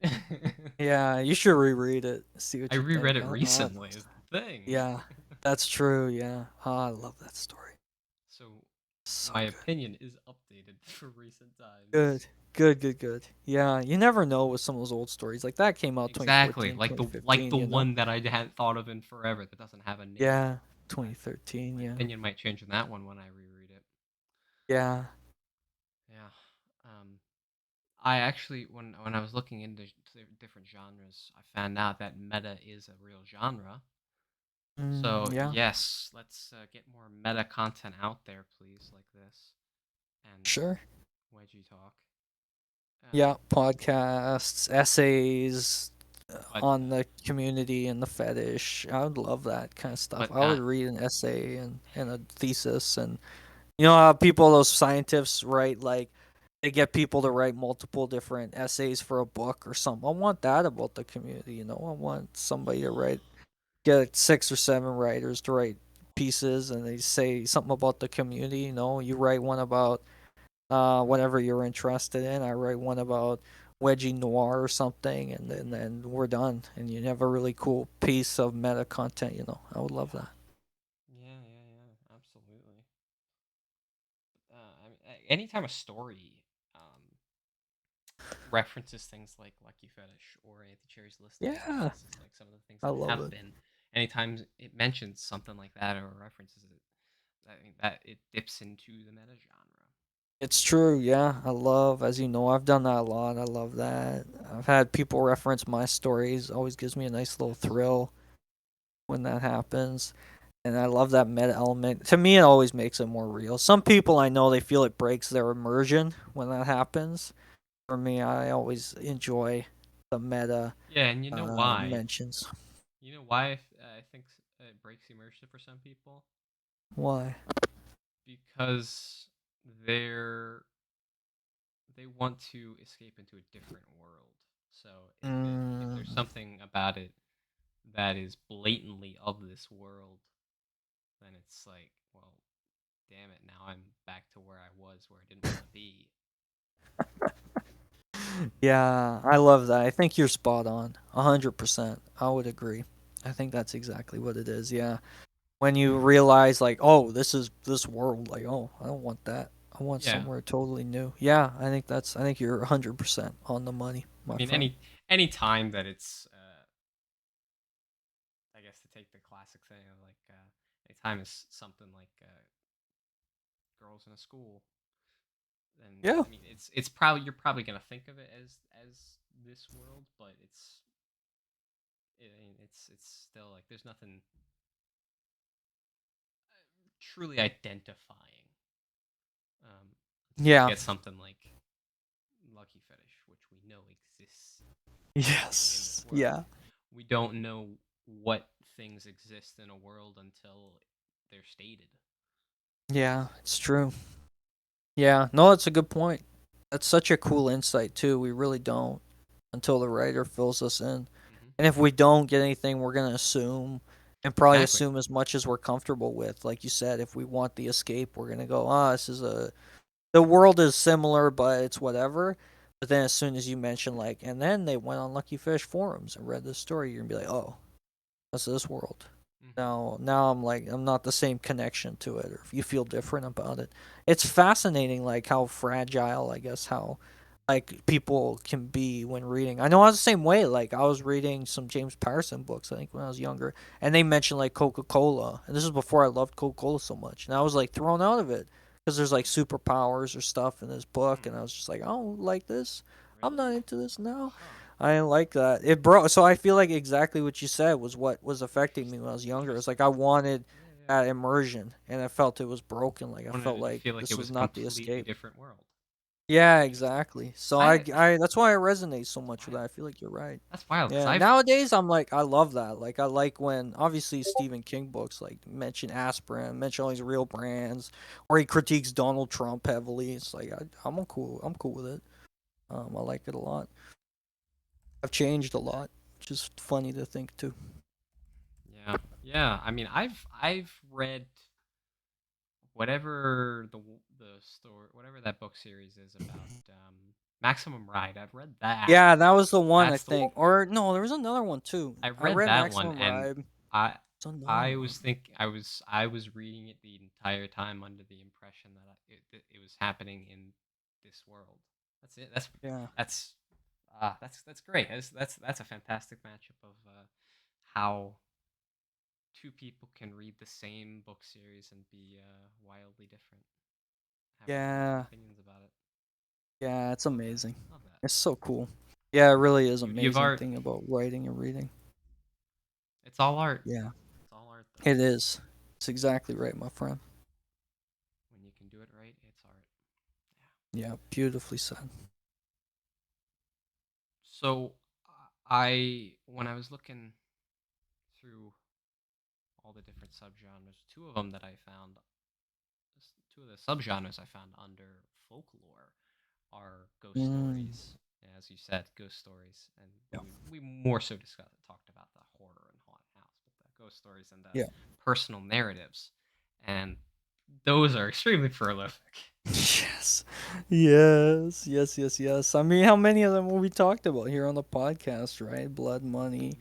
Yeah, you should reread it. See I what you reread think. it recently. Is the thing. Yeah, that's true. Yeah, I love that story. So So my good. opinion is updated for recent Good. times. Good, good, good. Yeah, you never know with some of those old stories. Like that came out Exactly, 2014, like 2015, the you know? one that I hadn't thought of in forever that doesn't have a name. Yeah, My 2013, my yeah. opinion might change on that one when I reread it. Yeah. Yeah. Um, I actually when I was looking into different genres, I found out that meta is a real genre. So Yeah. yes, let's get more meta content out there, please, like this and Sure. wedgie talk. Yeah, Um, podcasts, essays but on the community and the fetish. I would love that kind of stuff. I would read an essay and a thesis, and how people, those scientists write, like they get people to write multiple different essays for a book or something. I want that about the community, I want somebody to get 6 or 7 writers to write pieces, and they say something about the community. You write one about whatever you're interested in. I write one about wedgie noir or something, and then we're done. And you have a really cool piece of meta content. I would love that. yeah, absolutely. I mean, anytime a story references things like Lucky Fetish or Anti Cherry's List of Yeah, Villains, like some of the things I that love have it. been, anytime it mentions something like that or references it, I think that it dips into the meta genre. It's true. Yeah, I love, as you know, I've done that a lot. I love that. I've had people reference my stories. Always gives me a nice little thrill when that happens. And I love that meta element. To me, it always makes it more real. Some people, I know, they feel it breaks their immersion when that happens. For me, I always enjoy the meta Yeah, and you know why? mentions. You know why I think it breaks immersion for some people? Why? Because they're they want to escape into a different world. So if there's Mm, something about it that is blatantly of this world, then it's like, well, damn it, now I'm back to where I was, where I didn't want to be. Yeah, I love that. I think you're spot on. 100%. I would agree. I think that's exactly what it is. Yeah. When you realize like, oh, this is this world, like, oh, I don't want that. I want Yeah. somewhere totally new. Yeah, I think you're 100% on the money, I my mean, friend. any time that it's, I guess to take the classic thing of like, any time is something like girls in a school, then Yeah. I mean, it's probably you're probably gonna think of it as this world, but I mean, it's still like there's nothing truly identifying until you Yeah. get something like Lucky Fetish, which we know exists exactly in this Yes. world. Yeah. We don't know what things exist in a world until they're stated. Yeah, it's true. Yeah. No, it's a good point. That's such a cool insight too. We really don't until the writer fills us in. Hmm. And if we don't get anything, we're gonna assume and probably Exactly. assume as much as we're comfortable with. Like you said, if we want the escape, we're gonna go, ah, this is a the world is similar, but it's whatever. But then as soon as you mention like, and then they went on Lucky Fish forums and read this story, you're gonna be like, oh, that's this world. Hmm. Now I'm like I'm not the same connection to it, or if you feel different about it. It's fascinating, like how fragile, I guess, how like people can be when reading. I know I was the same way. Like I was reading some James Patterson books, I think when I was younger, and they mentioned like Coca Cola, and this is before I loved Coca Cola so much, and I was like thrown out of it because there's like superpowers or stuff in this book, Hmm. and I was just like, I don't like this. I'm Really? not into this now. Huh. I didn't like that. It brought so I feel like exactly what you said was what was affecting me when I was younger. It's like Interesting. I wanted Yeah, yeah. that immersion, and I felt it was broken. Like I Wanted felt it to like feel like it this was was a not the completely escape. different world. Yeah, Interesting. exactly. So I I that's why I resonate so That's much with that. wild. I feel like you're right. That's wild because Yeah. I've Nowadays, I'm like I love that. Like I like when obviously Stephen King books like mention aspirin, mention all these real brands, or he critiques Donald Trump heavily. It's like I'm cool with it. I like it a lot. I've changed a lot. Just funny to think too. yeah, yeah. I mean, I've read whatever the story, whatever that book series is about, Maximum Ride. I've read that. Yeah, that was the one I That's the think. Or no, there was another one too. I I read read that one, Maximum and Ride. I There's another I one. was think I was reading it the entire time under the impression that it was happening in this world. That's it. Yeah. That's that's great. That's a fantastic matchup of how two people can read the same book series and be wildly different, have wildly different Yeah. opinions about it. Yeah, it's Love that. amazing. Love that. It's so cool. Yeah, it really is Beauty of amazing art. thing about writing and reading. It's all art. Yeah. It's all art, though. It is. It's exactly right, my friend. When you can do it right, it's art. Yeah. Yeah, beautifully said. So I when I was looking through all the different subgenres, two of the subgenres I found under folklore are ghost Mm. stories. As you said, ghost stories, and Yeah. we more so talked about the horror and haunted house, but the ghost stories and the Yeah. personal narratives, and those are extremely prolific. Yes. Yes. Yes. Yes. Yes. I mean, how many of them will we talked about here on the podcast, right? Blood Money,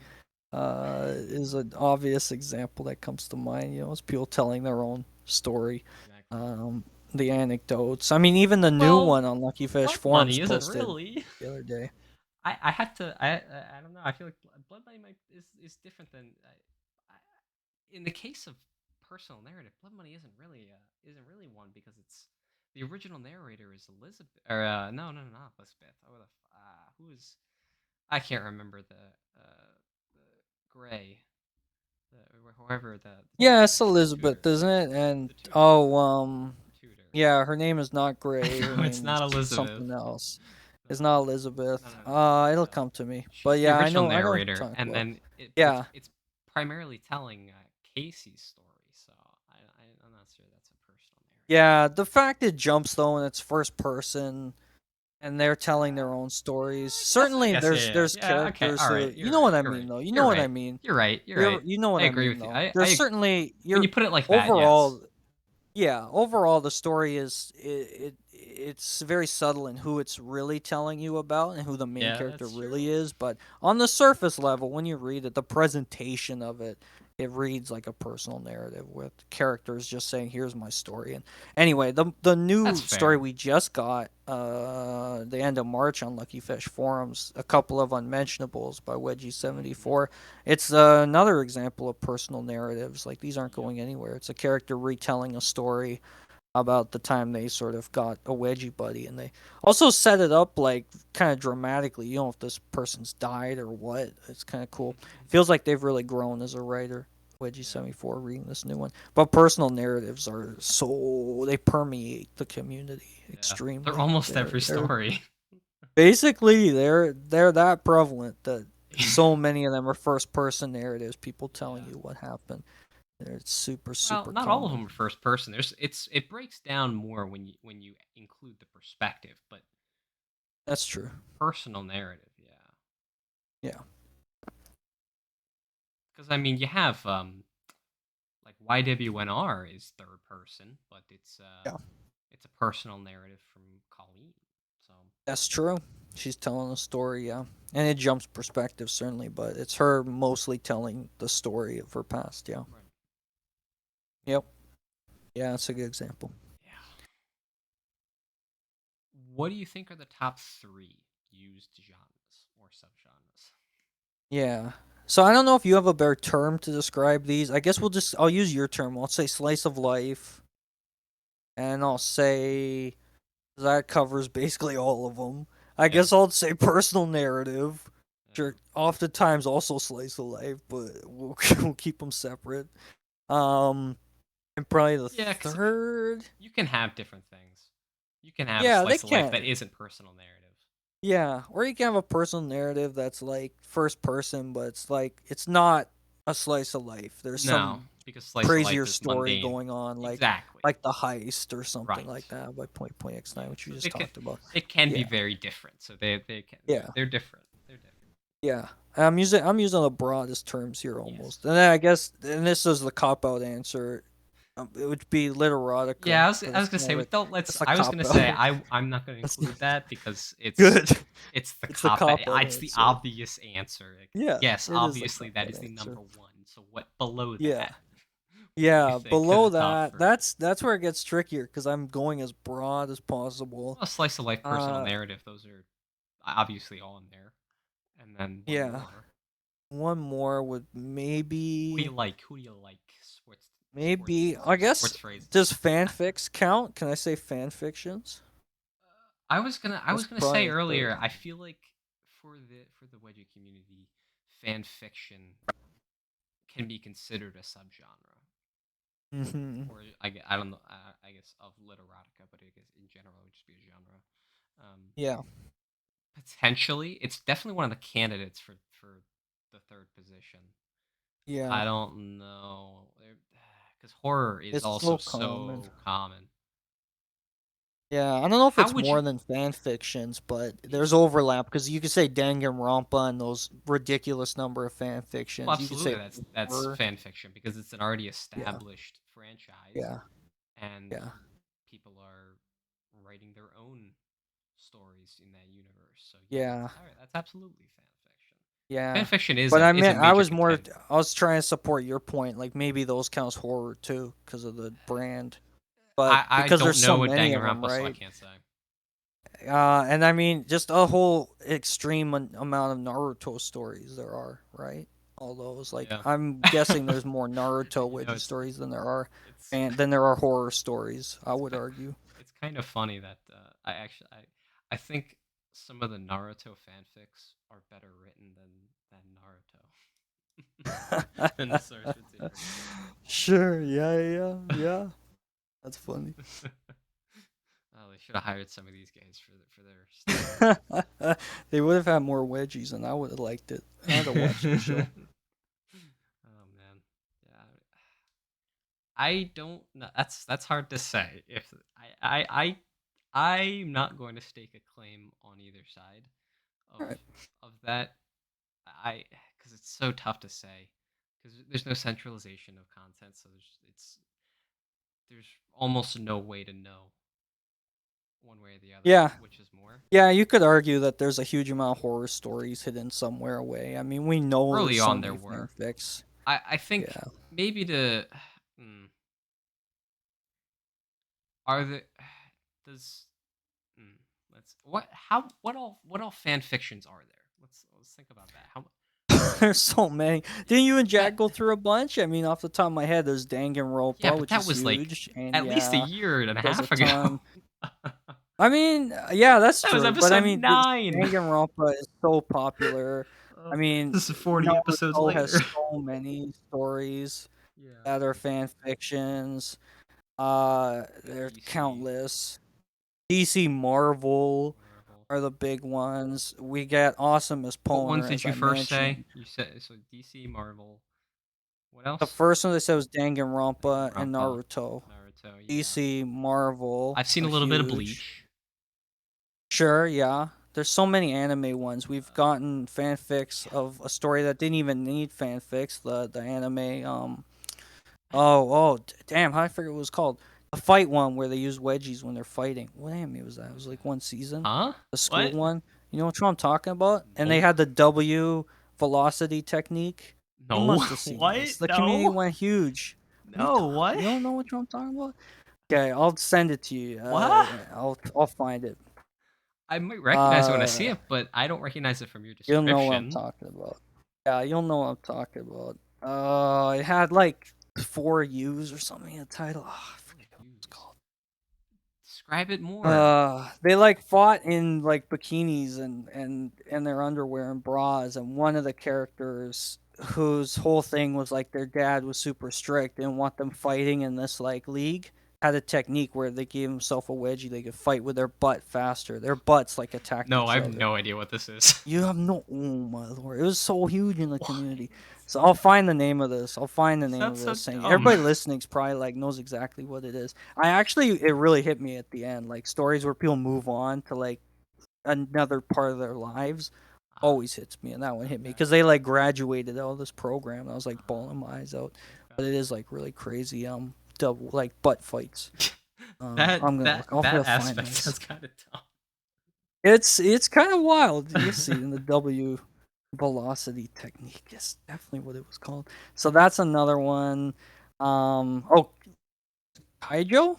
is an obvious example that comes to mind. You know, it's people telling their own story. Exactly. Um, the anecdotes. I mean, even the new Well, one on Lucky Fish blood forums money isn't posted really. the other day. I had to I don't know. I feel like blood money is different than in the case of personal narrative. Blood money isn't really one because it's the original narrator is Elizabeth or no, not Elizabeth. Oh, who is I can't remember the Gray, the, whoever the Yeah, tutor, it's Elizabeth, isn't it? And the tutor, oh, the tutor. yeah, her name is not Gray. Her No, it's name is not Elizabeth. something else. No, It's not Elizabeth. no. It'll Uh, come to me. But she's the yeah, original I know what narrator, you're talking and about. then Yeah. it's primarily telling Casey's story. So I'm not sure that's a personal narrative. Yeah, the fact it jumps though and it's first person and they're telling their own stories. I Certainly guess, there's yeah. Okay, characters all who right. you You're know right. what I You're mean right. though. You know You're what I right. mean. You're right. You're right. You know I what I agree mean with you. though. There's certainly When you're you put it like that, yes. overall Yeah, overall the story is it's very subtle in who it's really telling you about and who the main Yeah, character that's true. really is, but on the surface level when you read it, the presentation of it, it reads like a personal narrative with characters just saying here's my story. And anyway, the That's new story fair. we just got the end of March on Lucky Fish forums, A Couple of Unmentionables by Wedgie Hmm. 74. It's another example of personal narratives. Like these aren't Yep. going anywhere. It's a character retelling a story about the time they sort of got a wedgie buddy, and they also set it up like kind of dramatically. You know if this person's died or what. It's kind of cool. Feels like they've really grown as a writer. Wedgie Yeah. 74 reading this new one, but personal narratives are so they permeate the community Yeah. They're extremely. almost every They're story. basically they're that prevalent that so many of them are first person narratives, people telling Yeah. you what happened. They're super Well, super not all of common. them are first person. It breaks down more when you include the perspective, but That's true. personal narrative, yeah. Yeah. Because I mean, you have like YWNR is third person, but Yeah. it's a personal narrative from Colleen. So That's true. She's telling a story, yeah. And it jumps perspective certainly, but it's her mostly telling the story of her past, yeah. right. Yep. Yeah, that's a good example. Yeah. What do you think are the top three used genres or subgenres? Yeah. So I don't know if you have a better term to describe these. I guess I'll use your term. I'll say slice of life, and I'll say that covers basically all of them. I Yeah. guess I'll say personal narrative. Yeah. Sure, oftentimes also slice of life, but we'll keep them separate. And probably the Yeah, because third. you can have different things. You can have a Yeah, they slice of life that can. isn't personal narrative. Yeah, or you can have a personal narrative that's like first person, but it's like it's not a slice of life. There's No, some because slice of life crazier is story mundane. going on, Exactly. like the heist or something Right. like that by Point X9, Yeah. which you So just talked about. they can be Yeah, very different. So yeah. they're different. They're different. Yeah, I'm using the broadest terms here Yes. almost, and then I guess and this is the cop out answer. It would be literotica, Yeah, but I it's was gonna kind say of a don't let's. that's a I was cop gonna say out. I'm not gonna That's include that because good. it's the It's the cop. cop out It's the answer. obvious answer. Like, Yeah, yes, it is the obviously cop that out is the answer. number one. So what below Yeah, that? What do you yeah. think are the Below top that, three? that's where it gets trickier because I'm going as broad as possible. Well, slice of life, personal Uh, narrative. Those are obviously all in there. And then one yeah. more. One more would Who do you maybe like? Who do you like? maybe I guess Sports phrases. does fanfics count? Can I say fan fictions? I That's was gonna say probably the third. earlier. I feel like for the wedgie community, fan fiction can be considered a subgenre, Hmm. or I don't know. I guess of literotica, but I guess in general it would just be a genre. Um, Yeah, Potentially, it's definitely one of the candidates for the third position. yeah. I don't know because horror is It's also so common. so common. Yeah, I don't know if How it's would you? more than fan fictions, but there's It's overlap because you could say Danganronpa and those ridiculous number of fan well, fictions. You could say absolutely that's horror. fan fiction because it's an already Yeah, established franchise, yeah, and yeah, people are writing their own stories in that universe. So yeah, yeah, that's absolutely fan fiction. Fan yeah. fiction But is a I major was more, contender. I was trying to support your point. Like maybe those counts horror too because of the brand, but I because don't there's so know a many of them, Danganronpa, so I right? can't say. And I mean, just a whole extreme amount of Naruto stories there are, right? All those, like, Yeah, I'm guessing there's more Naruto you know witchy stories than there are, it's and than there are horror stories. I it's would argue. it's kind of funny that I think some of the Naruto fanfics are better written than Naruto than the source material. Sure. Yeah. Yeah. Yeah. That's funny. Oh, they should have hired some of these guys for their stuff. They would have had more wedgies, and I would have liked it. I'd have watched the show. Oh man, yeah. I don't know. That's hard to say. If I'm not going to stake a claim on either side All of right. that. I because it's so tough to say because there's no centralization of content, so it's there's almost no way to know one way or the other Yeah, which is more. yeah, you could argue that there's a huge amount of horror stories hidden somewhere away. I mean, we know Early there's so on, there many were. fanfics. I think Yeah. maybe to hmm, are the does hmm, let's what how what all fan fictions are there? Let's think about that. How There's so many. Didn't you and Jack that go through a bunch? I mean, off the top of my head, there's yeah, Danganronpa, but which that is was like huge, and at least a yeah, year and a there's a half ago. ton. I mean, yeah, that's That was true. But I episode mean, this 9. Danganronpa is so popular. I mean, This is 40 episodes Naruto has later. so many stories Yeah. that are fan fictions. Got They're DC, countless. DC, Marvel Marvel. are the big ones. We get Awesome as What ones Poner, did as you I first say? mentioned. You said so DC, Marvel. What The else? first one they said was Danganronpa and Danganronpa, Naruto. Naruto, yeah. DC, Marvel I've seen are a little bit of huge. Bleach. Sure, yeah. There's so many anime ones. We've Uh, gotten fanfics yeah. of a story that didn't even need fanfics. The anime. I- Damn! How I forget what it was called. The fight one where they use wedgies when they're fighting. What anime was that? It What was is like that? one season. Huh? The school What? one. You know what I'm talking about? And they Nope. had the W velocity technique. You No. must have seen What? this. The community No. went huge. What are you No. What? You don't know what I'm talking about? Okay, I'll send it to you. What? I'll find it. I might recognize it when I see Uh, it, but I don't recognize it from your you'll know what I'm description. talking about. Yeah, you'll know what I'm talking about. It had like 4 U's or something in the title. Oh, I Or forget what it's use. called. Describe it more. They like fought in like bikinis and their underwear and bras, and one of the characters whose whole thing was like their dad was super strict and want them fighting in this like league had a technique where they gave himself a wedgie, they could fight with their butt faster. Their butts like attacked No, I each have other. no idea what this is. You have no, oh my lord, it was so huge in the What? community. So I'll find the name of this. I'll find the It name sounds of so this, and dumb. everybody listening's probably like knows exactly what it is. It really hit me at the end. Like stories where people move on to like another part of their lives Ah, always hits me, and that one hit me okay. because they like graduated out of this program. And I was like Ah, bawling my eyes out, but okay. it is like really crazy. Double like butt fights. that I'm gonna that look. I'll that find aspect this. sounds kind of It's kind of wild. You'll see dumb. in the W velocity technique is definitely what it was called. So that's another one. Oh, Kaijo,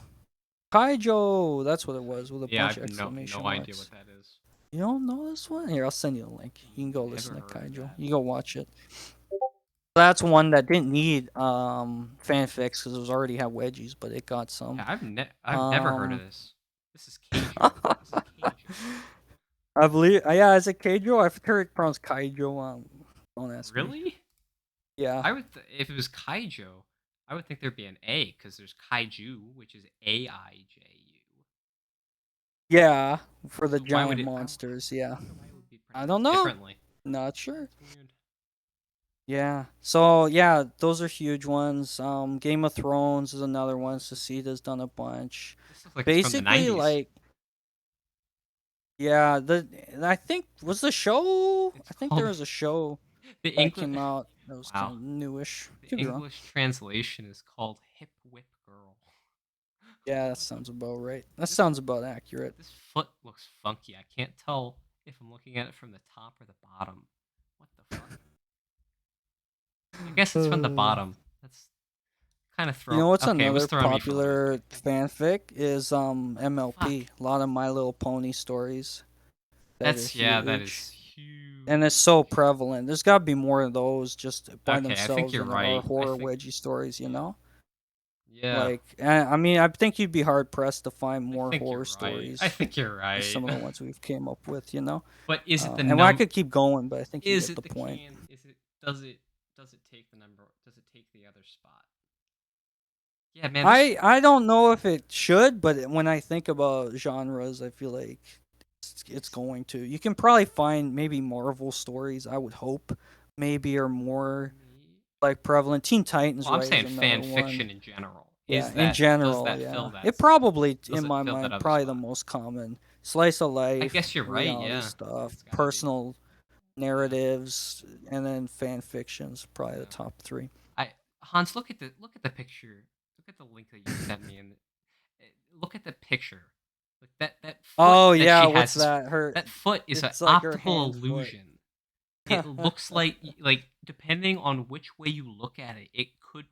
Kaijo. That's what it was with a Yeah, bunch of I've no exclamation idea what marks. that is. You don't know this one? Here, I'll send you the link. You can go Never listen to heard of Kaijo. that. You go watch it. That's one that didn't need fanfics because it was already had wedgies, but it got some. Yeah, I've never heard of Um, this. This is Keijo. This is Keijo. I believe, yeah, is it Kaijo? I've heard it pronounced Kaijo. Don't ask me. Really? Yeah, If it was Kaijo, I would think there'd be an A because there's Kaiju, which is AIJU. yeah, for the So why would giant it? monsters. Yeah, I wonder why it would be I pronounced don't know. differently. Not sure. That's weird. Yeah. So yeah, those are huge ones. Game of Thrones is another one. Sasita's done a bunch. This looks like it's from the Basically, 90s. like yeah, I think was the show. It's I think there called was a show the that English. came out that was kind Wow. of newish. The Could be wrong. English translation is called Hip Whip Girl. Yeah, that What the? sounds about right. That This sounds about accurate. this foot looks funky. I can't tell if I'm looking at it from the top or the bottom. What the fuck? I guess it's from the Uh, bottom. That's kind of You throw. know what's Okay, it was another throwing me for a loop. popular fanfic is Fuck. MLP. A lot of My Little Pony stories that are That's yeah. That huge. is And it's so huge. prevalent. There's got to be more of those just by Okay, I think themselves you're than there are right. I horror think wedgie stories, you yeah, know? yeah. Like, I mean, I think you'd be hard pressed to find I more think horror you're right. I stories think you're than right. some of the ones we've came up with, you know? But is it the And I num? could keep going, but I think you Is get it the the point. can? Is it? Does it take the number? Does it take the other spot? Yeah, man. There's I don't know if it should, but when I think about genres, I feel like it's it's going to. You can probably find maybe Marvel stories, I would hope, maybe are more me. like prevalent. Teen Titans, Well, I'm right, is saying fan another one. fiction in general. Yeah, Is in that does general, that yeah. fill that? It probably, Does in it my fill that mind, other probably the spot? most common. Slice of I guess life, you're right. reality Yeah, stuff, it's gotta be. personal Yeah, narratives, and then fan fictions, probably the yeah. top three. I Hans, look at the picture. look at the link that you sent me and look at the picture. Like that foot Oh that yeah, she what's has is that? Her, that foot is an it's like her optical hand foot. illusion. It looks like depending on which way you look at it, it could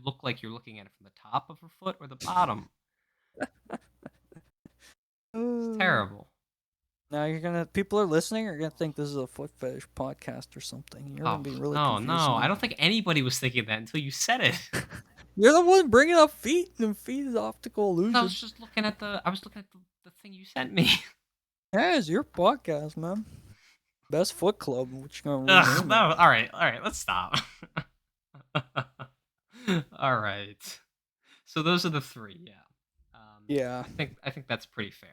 look like you're looking at it from the top of her foot or the bottom. It's terrible. Now people are listening are gonna think this is a foot fetish podcast or something. You're gonna Oh be really no, no! confusing I them. don't think anybody was thinking that until you said it. You're the one bringing up feet, and feet is optical Because I was illusion. just looking at the thing you sent me. Yeah, it's your podcast, man. Best Foot Club, which you're gonna Ugh, rename it. no, all right, let's stop. All right. So those are the three, yeah. Yeah. I think that's pretty fair.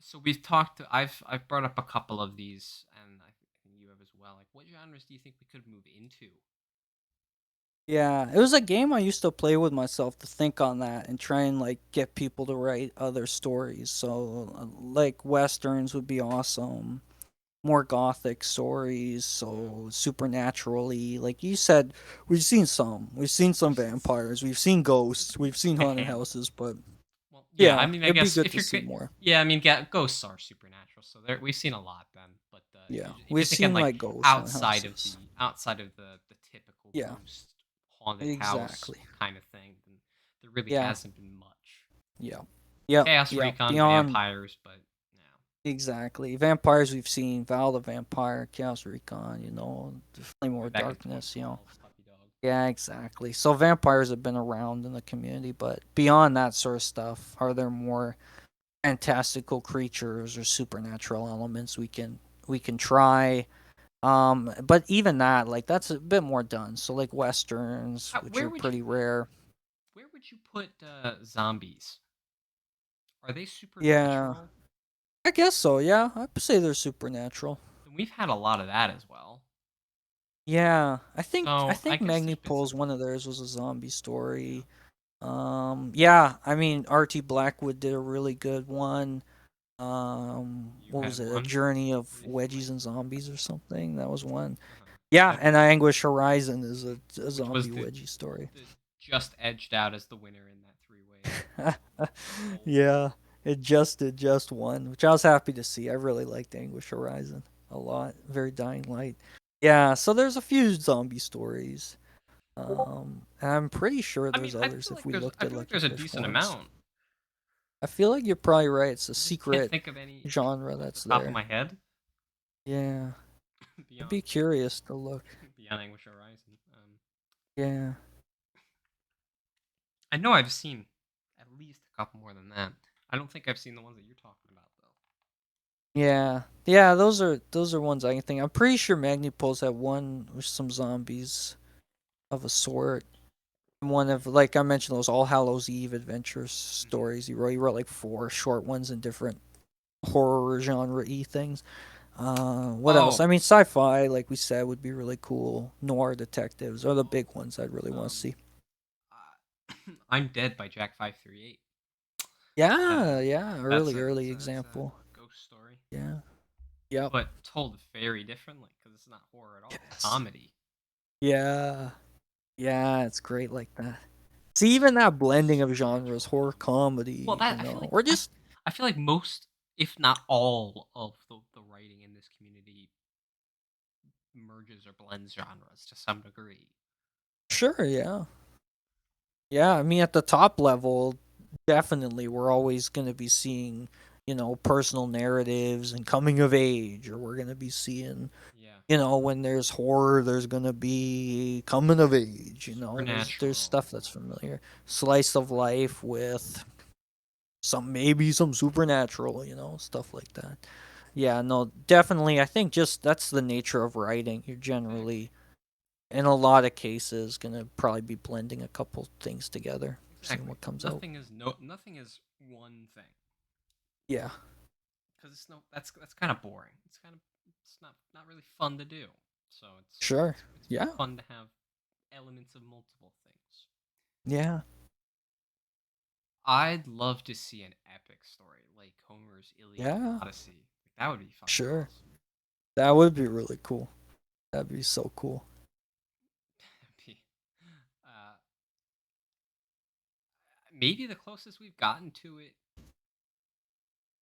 So we've talked. I've brought up a couple of these, and I think you have as well. Like, what genres do you think we could move into? Yeah, it was a game I used to play with myself to think on that and try and like get people to write other stories. So like westerns would be awesome. More gothic stories, so supernaturally. Like you said, we've seen some. We've seen some vampires. We've seen ghosts. We've seen A haunted handful. houses, but Well, yeah. I yeah, mean, I it'd be guess good if to you're, see more. yeah, I mean, ghosts are supernatural, so there we've seen a lot then. But Yeah, if you're we've thinking seen like like ghosts, haunted houses. outside of the typical Yeah, ghost haunted house exactly. kind of thing, then there really Yeah, hasn't been much. yeah, yep, Chaos yep. Recon, Beyond vampires, but no. exactly vampires, we've seen Val the Vampire, Chaos Recon. Flame Way More back in Darkness. 2012, puppy dog. Yeah, exactly. So vampires have been around in the community, but beyond that sort of stuff, are there more fantastical creatures or supernatural elements we can try? But even that, like that's a bit more done. So like westerns, which Where are would you pretty put rare. where would you put zombies? Are they Yeah, supernatural? I guess so. Yeah, I'd say they're supernatural. And we've had a lot of that as well. Yeah, I think I So I think guess there fits Magnipul's into one that. of theirs was a zombie Yeah. story. Yeah, I mean RT Blackwood did a really good one. You What was had it? A one Journey of recently. Wedgies and Zombies or something. That was one. Uh-huh. Yeah, That and I Anguish Horizon is a which was zombie wedgie story. the just edged out as the winner in that three-way poll. Yeah, it just won, which I was happy to see. I really liked Anguish Horizon a lot. Very Dying Light. Yeah, so there's a few zombie stories. And I'm pretty sure I mean, there's others if we looked I at feel like like the there's a fish decent ones. amount. I feel like you're probably right. It's a I just can't secret think of any genre off the that's top of there. my head Yeah, I'd beyond be curious to look. beyond Anguish Horizon. Yeah. I know I've seen at least a couple more than that. I don't think I've seen the ones that you're talking about though. Yeah, yeah, those are ones I can think. I'm pretty sure Magnipulse had one with some zombies of a sort. One of like I mentioned those All Hallows Eve adventure Mm-hmm. stories. He wrote like four short ones in different horror genre y things. What else? Oh, I mean, sci-fi, like we said, would be really cool. Noir detectives are the big oh, ones I'd really want to see. I'm Dead by Jack 538. Yeah, yeah, That's early that's a example. ghost story, Yeah, yep, but told very differently because it's not horror at all. It's yes, comedy. yeah, yeah. It's great like that. See, even that blending of genres, Supernatural horror comedy. Well, comedy, that I feel like or just I feel like most, if not all, of the writing in this community merges or blends genres to some degree. sure, yeah, yeah. I mean, at the top level, definitely, we're always going to be seeing, personal narratives and coming of age, or we're going to be seeing, Yeah, when there's horror, there's going to be coming of age. There's supernatural. stuff that's familiar, slice of life with maybe some supernatural, stuff like that. Yeah, no, definitely. I think just that's the nature of writing. You're Exactly. generally, in a lot of cases, gonna probably be blending a couple things together, seeing Exactly. what comes out. Nothing is one thing Yeah, because that's kind of boring. It's not really fun to do. So sure. it's more Yeah, fun to have elements of multiple things. yeah, I'd love to see an epic story like Homer's Iliad and yeah, Odyssey. Like, that would be fucking sure. awesome. That would be really cool. That'd be so cool. maybe the closest we've gotten to it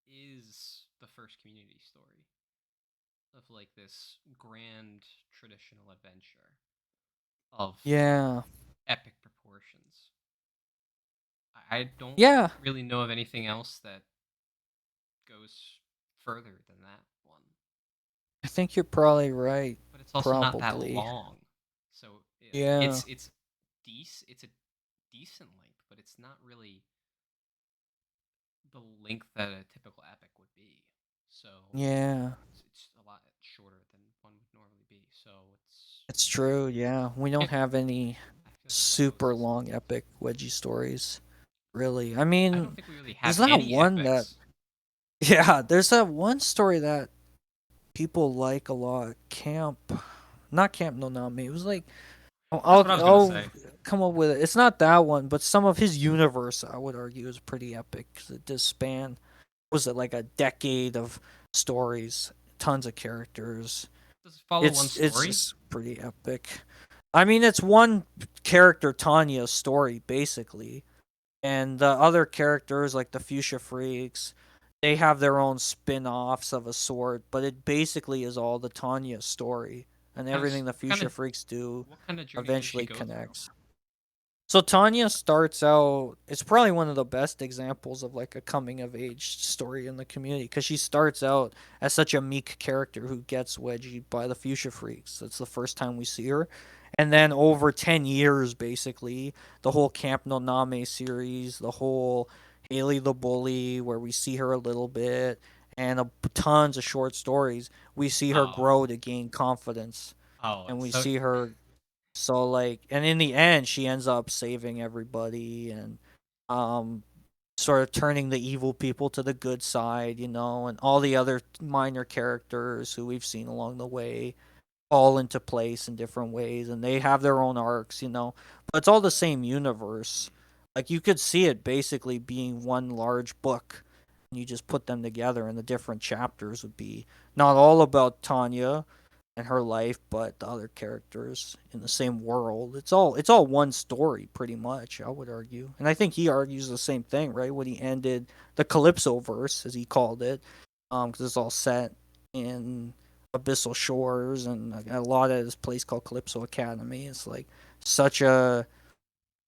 is the first community story of like this grand traditional adventure of Yeah. epic proportions. I don't Yeah. really know of anything else that goes further than that one. I think you're probably right. But it's also not that Probably. long. So like Yeah. it's a decent length, but it's not really the length that a typical epic would be. So Yeah. it's a lot shorter than one would normally be. So it's It's true. Yeah. We don't can't. have any I feel like it's the super closest. long epic wedgie stories. Really. I I don't mean, think we really there's have that any one that epics. yeah, there's that one story that people like a lot. Camp, not Camp No Nami. It was like That's what I was gonna I'll say. come up with it. It's not that one, but some of his universe I would argue is pretty epic because it does span. Was it like a decade of stories, tons of characters. Does it follow one It's story? just pretty epic. I mean, it's one character Tanya's story basically, and the other characters like the Fuchsia Freaks, they have their own spin-offs of a sort, but it basically is all the Tanya story, and everything the What kind Fuchsia of Freaks do journey does she eventually go through? connects. So Tanya starts out. It's probably one of the best examples of like a coming of age story in the community because she starts out as such a meek character who gets wedgied by the Fuchsia Freaks. That's the first time we see her, and then over 10 years, basically, the whole Camp No Name series, the whole Haley the Bully, where we see her a little bit, and tons of short stories, we see her Oh, grow to gain confidence, oh, and we so see her so like, and in the end, she ends up saving everybody and um sort of turning the evil people to the good side, and all the other minor characters who we've seen along the way fall into place in different ways and they have their own arcs. But it's all the same universe. hmm, Like you could see it basically being one large book. And you just put them together and the different chapters would be not all about Tanya, and her life, but the other characters in the same world. It's all one story, pretty much. I would argue, and I think he argues the same thing, right? When he ended the Calypso verse, as he called it, because it's all set in Abyssal Shores and a lot of this place called Calypso Academy. It's like such a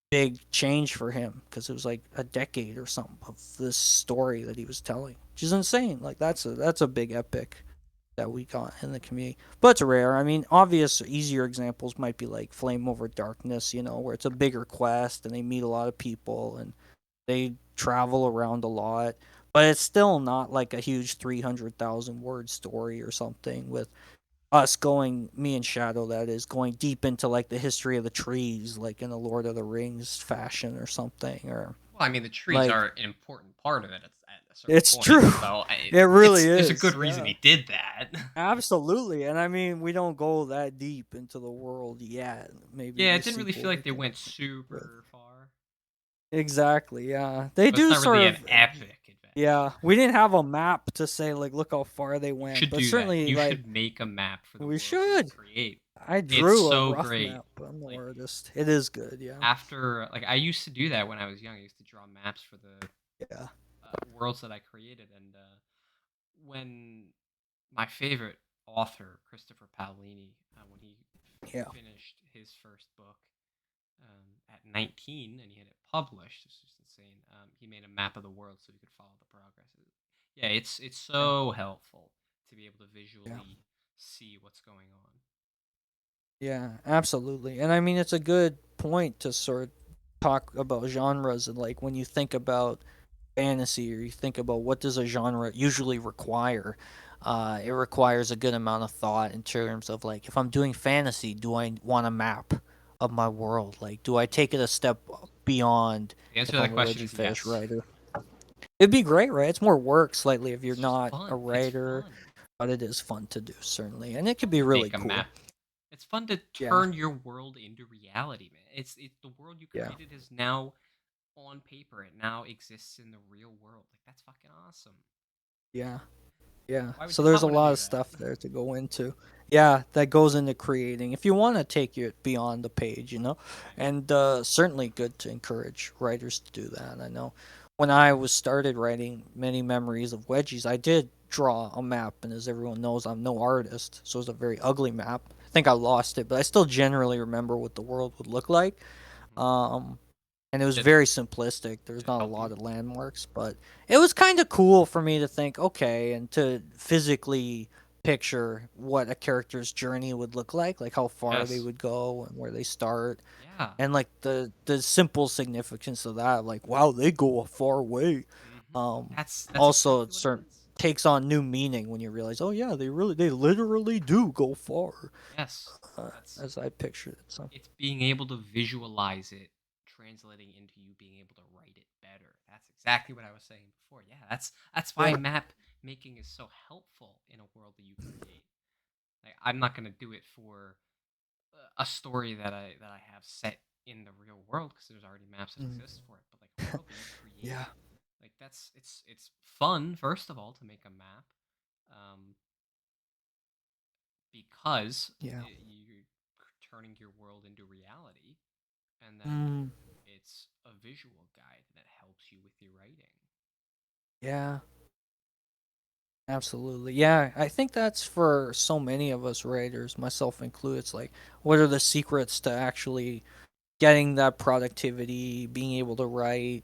big change for him because it was like a decade or something of this story that he was telling, which is insane. Like that's a big epic that we got in the community. But it's rare. I mean, obvious, easier examples might be like Flame Over Darkness, where it's a bigger quest and they meet a lot of people and they travel around a lot. But it's still not like a huge 300,000 word story or something with us going, me and Shadow, that is, going deep into like the history of the trees, like in a Lord of the Rings fashion or something. Or well, I mean, the trees like, are an important part of it at a certain it's point. true. So It really there's a good is. reason Yeah. he did that. Absolutely. And I mean, we don't go that deep into the world yet. Maybe Yeah, it the didn't really feel sequel we like they can went with. super far. Exactly. Yeah. They So it's do not sort really an of. epic Yeah. adventure. We didn't have a map to say, like, look how far they You went. should But do that. certainly, You like, should make a map for the we world that you should. create. I It's drew a so rough great. map. I'm no Like artist. It is good. Yeah. after like I used to do that when I was young. I used to draw maps for the Yeah. worlds that I created, and when my favorite author, Christopher Paolini, when he Yeah. finished his first book at 19 and he had it published, it's just insane. He made a map of the world so he could follow the progress. Yeah, it's Yeah. so helpful to be able to Yeah. visually see what's going on. Yeah. Absolutely. And I mean, it's a good point to sort of talk about genres and, like, when you think about fantasy or you think about what does a genre usually require, it requires a good amount of thought in terms of, like, if I'm doing fantasy, do I want a map of my world? Like, do I take it a step beyond The answer if to that I'm a question wedgie is fetish yes. writer? It'd be great, right? It's more work slightly if you're It's just not a fun. It's writer, fun. but it is fun to do, certainly, and It's it could fun be to really make a cool. map. It's fun to Yeah, turn your world into reality, man. It's the world you yeah, created is now on paper. It now exists in the real world. Like that's fucking awesome. yeah. Yeah. Why would So you there's not a want to lot do of that? stuff there to go into. Yeah, that goes into creating. If you want to take it beyond the page, Right. and certainly good to encourage writers to do that. I know when I was started writing Many Memories of Wedgies, I did draw a map, and as everyone knows, I'm no artist, so it's a very ugly map. I think I lost it, but I still generally remember what the world would look like. Hmm. Um, and it was Did it? very simplistic. There's Did it not a help lot you? of landmarks, but it was kind of cool for me to think, okay, and to physically picture what a character's journey would look like how far they Yes. would go and where they start, Yeah. and like the simple significance of that, like wow, they go a far way. Hmm. That's Also, exactly it what it certain is. takes on new meaning when you realize, oh yeah, they literally do go far, Yes. That's as I pictured it. So it's being able to visualize it translating into you being able to write it better. That's exactly what I was saying before. Yeah, that's why yeah. map making is so helpful in a world that you create. Like I'm not going to do it for a story that I have set in the real world because there's already maps that Mm. exist for it, but like a world that you Yeah. create. Like that's it's fun first of all to make a map. Um, because Yeah. you're turning your world into reality, and then Mm. it's a visual guide that helps you with your writing. Yeah. Absolutely. Yeah, I think that's for so many of us writers, myself included. It's like, what are the secrets to actually getting that productivity, being able to write?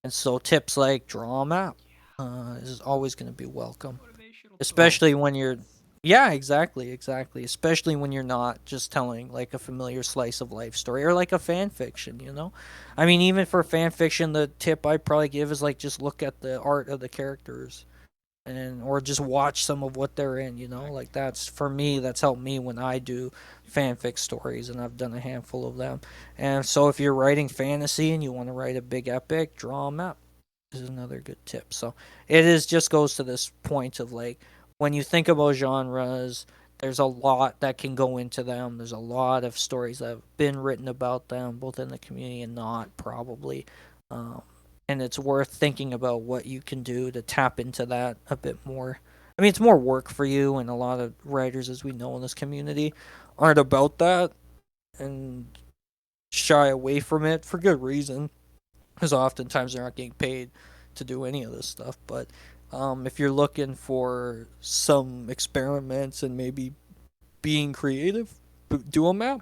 And so tips like draw a map Yeah, is always going to be welcome, motivational tools. especially when you're. Yes. Yeah, exactly, exactly. Especially when you're not just telling like a familiar slice of life story or like a fan fiction, I Hmm. mean, even for fan fiction, the tip I'd probably give is like just look at the art of the characters and or just watch some of what they're in, like Exactly. that's for me, that's helped me when I do fanfic stories, and I've done a handful of them. And so if you're writing fantasy and you want to write a big epic, draw a map is another good tip. So it is just goes to this point of like when you think about genres, there's a lot that can go into them. There's a lot of stories that have been written about them, both in the community and not probably. Um, and it's worth thinking about what you can do to tap into that a bit more. I mean, it's more work for you, and a lot of writers, as we know in this community, aren't about that and shy away from it for good reason, because oftentimes they're not getting paid to do any of this stuff. But if you're looking for some experiments and maybe being creative, do a map,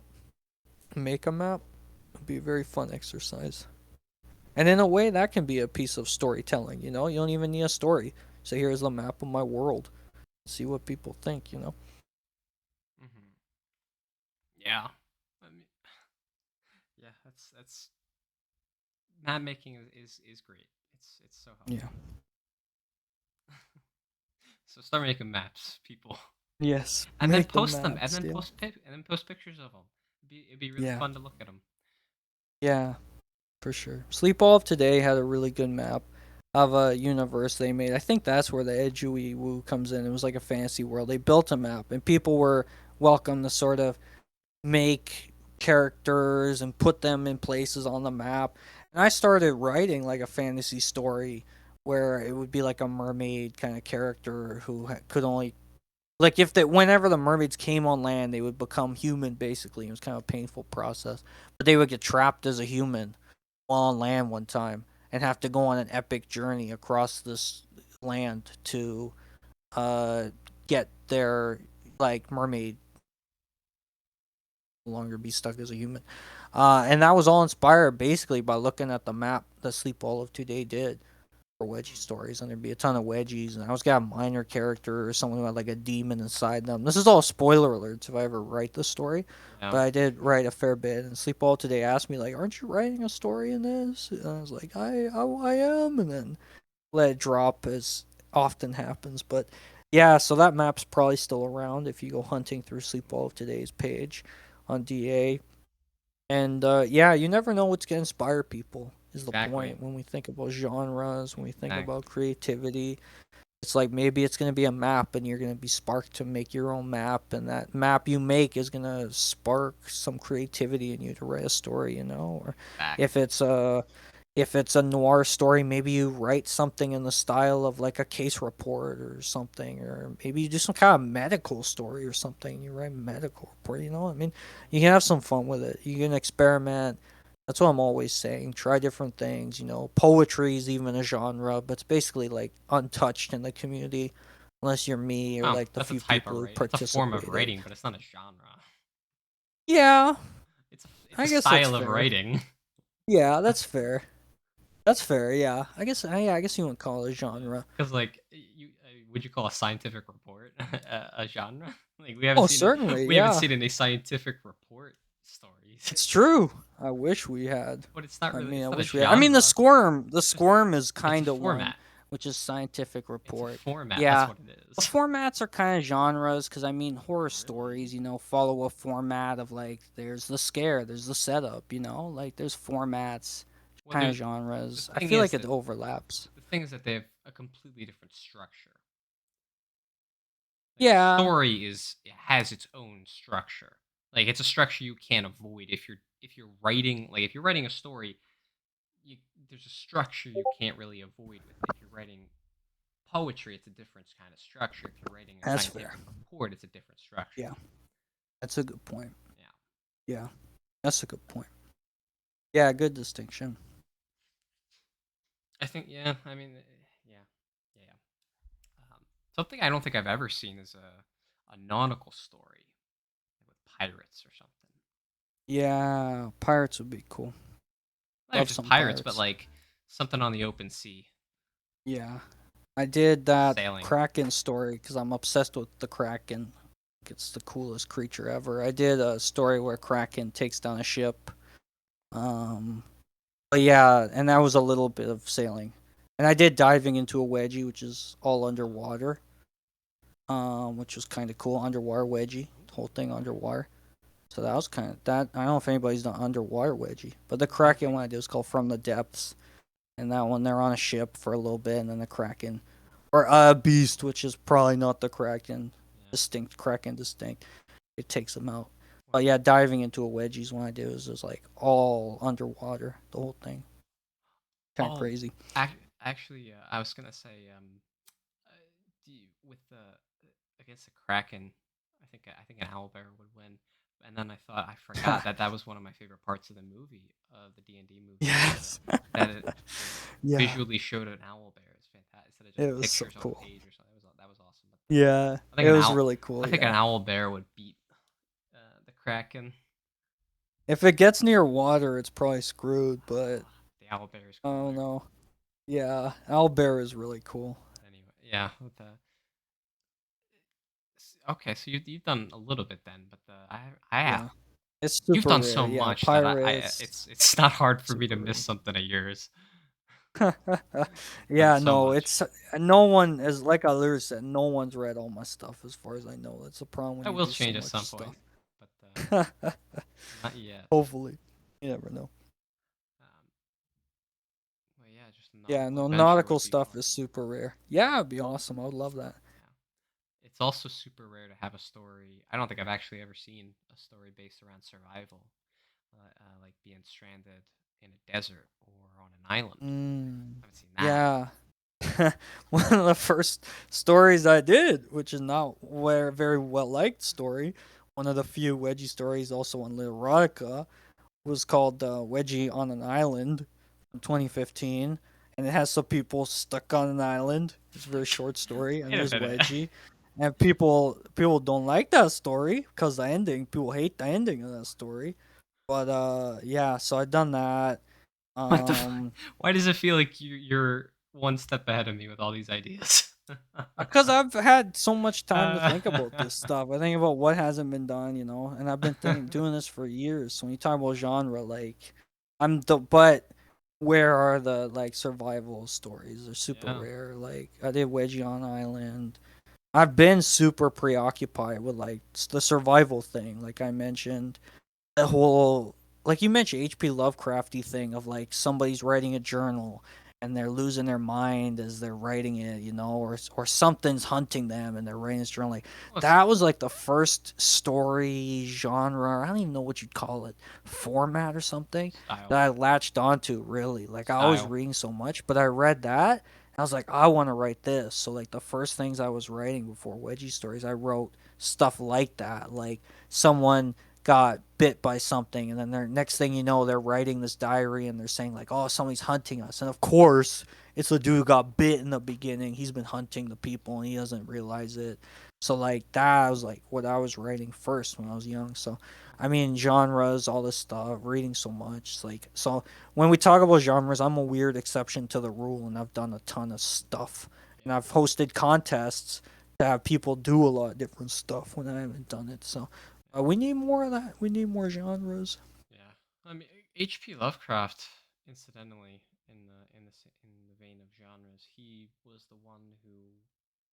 make a map. It'd be a very fun exercise. And in a way, that can be a piece of storytelling. You don't even need a story. So here's the map of my world. See what people think. Hmm. Yeah. I mean, yeah. That's map making is great. It's so Yeah. helpful. So start making maps, people, Yes. and then Make the post them, and maps. then Yeah. post pictures of them. It'd be really Yeah. fun to look at them. Yeah. For sure. Sleep All of Today had a really good map of a universe they made. I think that's where the edgy woo comes in. It was like a fantasy world. They built a map, and people were welcome to sort of make characters and put them in places on the map. And I started writing like a fantasy story where it would be like a mermaid kind of character who could only like if they whenever the mermaids came on land, they would become human basically. It was kind of a painful process, but they would get trapped as a human while on land one time and have to go on an epic journey across this land to uh get their like mermaid no longer be stuck as a human. And that was all inspired basically by looking at the map that Sleep All of Today did for Wedgie Hmm. stories, and there'd be a ton of Wedgies, and I was got a minor character or someone who had like a demon inside them. This is all spoiler alerts if I ever write the story, Yeah. but I did write a fair bit. And Sleep All Today asked me like, "Aren't you writing a story in this?" And I was like, I am," and then let it drop as often happens. But yeah, so that map's probably still around if you go hunting through Sleep All of Today's page on DA. And yeah, you never know what's gonna inspire people. Is the Exactly. point when we think about genres, when we think about Exactly. creativity? It's like maybe it's gonna be a map, and you're gonna be sparked to make your own map, and that map you make is gonna spark some creativity in you to write a story. Or if Exactly. it's If it's a noir story, maybe you write something in the style of like a case report or something, or maybe you do some kind of medical story or something. You write a medical report, you know? I mean, you can have some fun with it. You can experiment. That's what I'm always saying. Try different things, you know. Poetry is even a genre, but it's basically like untouched in the community unless you're me or Well, like the that's a few type of people who writing. It's a form of participated. writing, but it's not a genre. Yeah, It's a I guess that's style of fair. writing. Yeah, that's fair. That's fair. Yeah, I guess. Yeah, I guess you wouldn't call it a genre. Because like you would you call a scientific report a genre? Like Oh, certainly. we haven't Yeah, seen any scientific report stories. it's true. I wish we had. But it's not I really mean, I it's not a wish we had. I mean, the genre. squirm. The It's just squirm is it's a kind of one, format. which is scientific It's a report. format. That's Yeah, what it the is. formats are kind of genres because I mean, horror Really? stories, you know, follow a format of like there's the scare, there's the setup, you know, like there's formats, Well, kind of the genres. I thing feel like is it that overlaps. they have a completely different structure. Like a Yeah, story is it has its own structure. Like it's a structure you can't avoid if you're writing like if you're writing a story, you, there's a structure you can't really avoid with it. If you're writing poetry, it's a different kind of structure. If you're writing a that's fair. scientific report, it's a different structure. Yeah, that's a good point. Yeah, Yeah, that's a good point. Yeah, good distinction. I think yeah. I mean, yeah, yeah. Yeah. Something I don't think I've ever seen is a nautical story with pirates or something. Yeah, pirates would be cool. Not even Love just some pirates, but pirates. like something on the open sea, Yeah, I did that sailing. Kraken story because I'm obsessed with the Kraken. It's the coolest creature ever. I did a story where Kraken takes down a ship. Um, but yeah, and that was a little bit of sailing. And I did diving into a wedgie, which is all underwater. Which was kind of cool. Underwater wedgie, the whole thing underwater. So that was kind of that. I don't know if anybody's done underwater wedgie, but the I Kraken think one I did was called From the Depths, and that one they're on a ship for a little bit, and then the Kraken, or a beast, which is probably not the Kraken, yeah. distinct Kraken, distinct. It takes them out. What? But yeah, diving into a wedgie's one I did was just like all underwater, the whole thing, kind of Oh, crazy. actually, I was gonna say, with the against the Kraken, I think an owlbear would win. And then I forgot that that was one of my favorite parts of the movie, of the D&D movie, Yes. that it Yeah, visually showed an owlbear. It's fantastic instead of just it was so pictures on a cool. page or something. That was awesome. But Yeah, it was really I cool. think an Yeah, owl bear would beat the Kraken. if it gets near water, it's probably screwed. But The owl bear is I don't cooler. know. Yeah, owlbear is really cool. But anyway, yeah. With the okay, so you've done a little bit then, but I Yeah, it's you've super done rare. so Yeah, much that pirates, it's not hard for me to super miss rare. something of yours. You've done Yeah, so no, much. it's no one is like I literally said. No one's read all my stuff as far as I know. That's a problem when That you will do so change at much some stuff. point, but not yet. Hopefully, you never know. Um, well, yeah, just a Yeah, nautical no, adventure nautical would be stuff fun. is super rare. Yeah, it'd be awesome. I would love that. Yeah. It's also super rare to have a story. I don't think I've actually ever seen a story based around survival, like being stranded in a desert or on an island. Mm, I haven't seen that. yeah. One of the first stories I did, which is not where very well liked story, one of the few wedgie stories also on Literotica, was called Wedgie on an Island from 2015, and it has some people stuck on an island. It's a very short story, and Wait a there's minute. Wedgie, and people don't like that story because the ending. People hate the ending of that story. But yeah, so I done that. What the fuck? Um, Why does it feel like you're one step ahead of me with all these ideas? Because I've had so much time to uh, think about this stuff. I think about what hasn't been done, you know, and I've been doing this for years. So when you talk about genre, like but where are the like survival stories? They're super yeah. rare. Like I did Wedgie on Island. I've been super preoccupied with like the survival thing, like I mentioned. The whole like you mentioned HP Lovecrafty thing of like somebody's writing a journal and they're losing their mind as they're writing it, or something's hunting them and they're writing this journal. Like Well, it's that was like the first story genre. I don't even know what you'd call it, format or something style, that I latched onto. Really, like I was style. reading so much, but I read that and I was like, I want to write this. So like the first things I was writing before Wedgie stories, I wrote stuff like that, like someone got bit by something, and then they're next thing you know they're writing this diary and they're saying like, oh, somebody's hunting us, and of course it's the dude who got bit in the beginning. He's been hunting the people and he doesn't realize it. So like that was like what I was writing first when I was young. So I mean genres, all this stuff, reading so much, like, so when we talk about genres, I'm a weird exception to the rule, and I've done a ton of stuff, and Yeah, I've hosted contests to have people do a lot of different stuff when I haven't done it. So we need more of that. We need more genres. yeah. I mean, H.P. Lovecraft, incidentally, in the vein of genres, he was the one who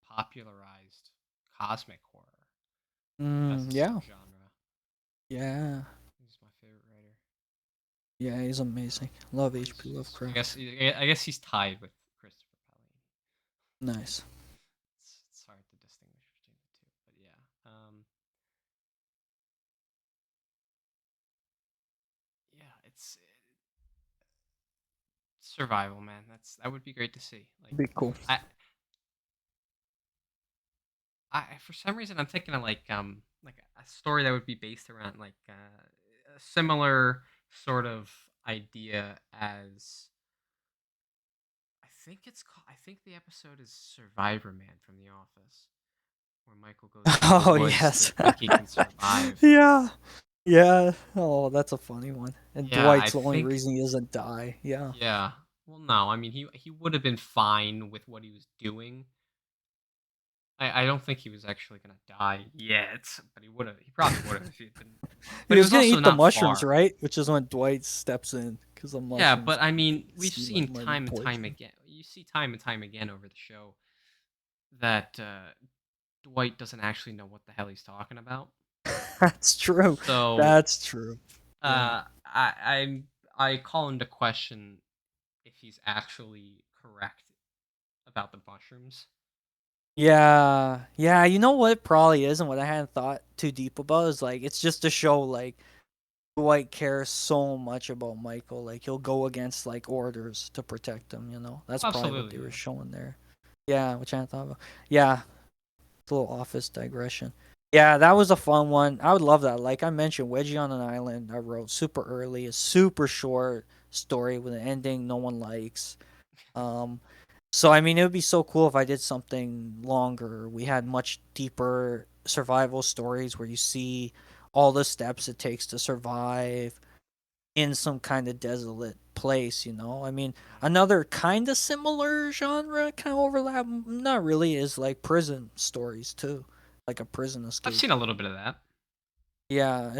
popularized cosmic horror as a Yeah, subgenre. yeah, He's my favorite writer. yeah. He's amazing. Love H.P. I Lovecraft. guess I guess he's tied with Christopher Paolini. Nice. It's hard to distinguish between the two, but yeah. Yeah, it's survival, man. That would be great to see. Be cool. I, for some reason I'm thinking of like a story that would be based around like a similar sort of idea as I think the episode is Survivor Man from The Office, where Michael goes into the Oh woods to yes. think he can survive. Yeah. Yeah. Oh, that's a funny one. And Yeah, I Dwight's the only think reason he doesn't die. Yeah. yeah. Well, no, I mean he would have been fine with what he was doing. I don't think he was actually gonna die yet, but he probably would have if he had been. He But it was was gonna also eat the not mushrooms, far. right? Which is when Dwight steps in because the Yeah, mushrooms but I mean, we've seem like seen time and time manipulation. again. You see time and time again over the show that Dwight doesn't actually know what the hell he's talking about. That's true. So That's true. Yeah. I call into question if he's actually correct about the mushrooms. Yeah, yeah. You know what it probably is, and what I hadn't thought too deep about is like it's just to show like Dwight cares so much about Michael. Like he'll go against like orders to protect him. That's Oh, probably what absolutely, they were yeah. showing there. Yeah, which I hadn't thought about. Yeah, it's a little office digression. Yeah, that was a fun one. I would love that. Like I mentioned, Wedgie on an Island. I wrote super early, a super short story with an ending no one likes. Um, so I mean, it would be so cool if I did something longer. We had much deeper survival stories where you see all the steps it takes to survive in some kind of desolate place. I mean, another kind of similar genre, kind of overlap, not really, is like prison stories too, like a prison I've escape. seen a little bit of that. Yeah,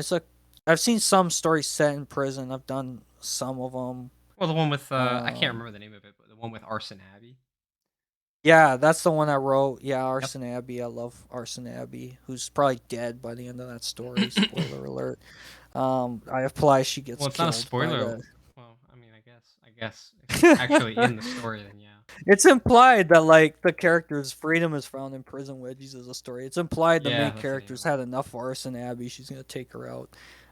I've seen some stories set in prison. I've done some of them. Well, the one with I can't Um, remember the name of it, but the one with Arson Abbey. Yeah, that's the one I wrote. Yeah, Yep. Arson Abbey. I love Arson Abbey, who's probably dead by the end of that story. Spoiler alert. I apply she gets Well, it's not a killed by spoiler. the. Well, I mean, I guess if it's actually in the story, then yeah. It's implied that like the character's freedom is found in prison wedges as a story. It's implied the Yeah, main that's the name character's of it. had enough of Arson Abbey. She's gonna take her out.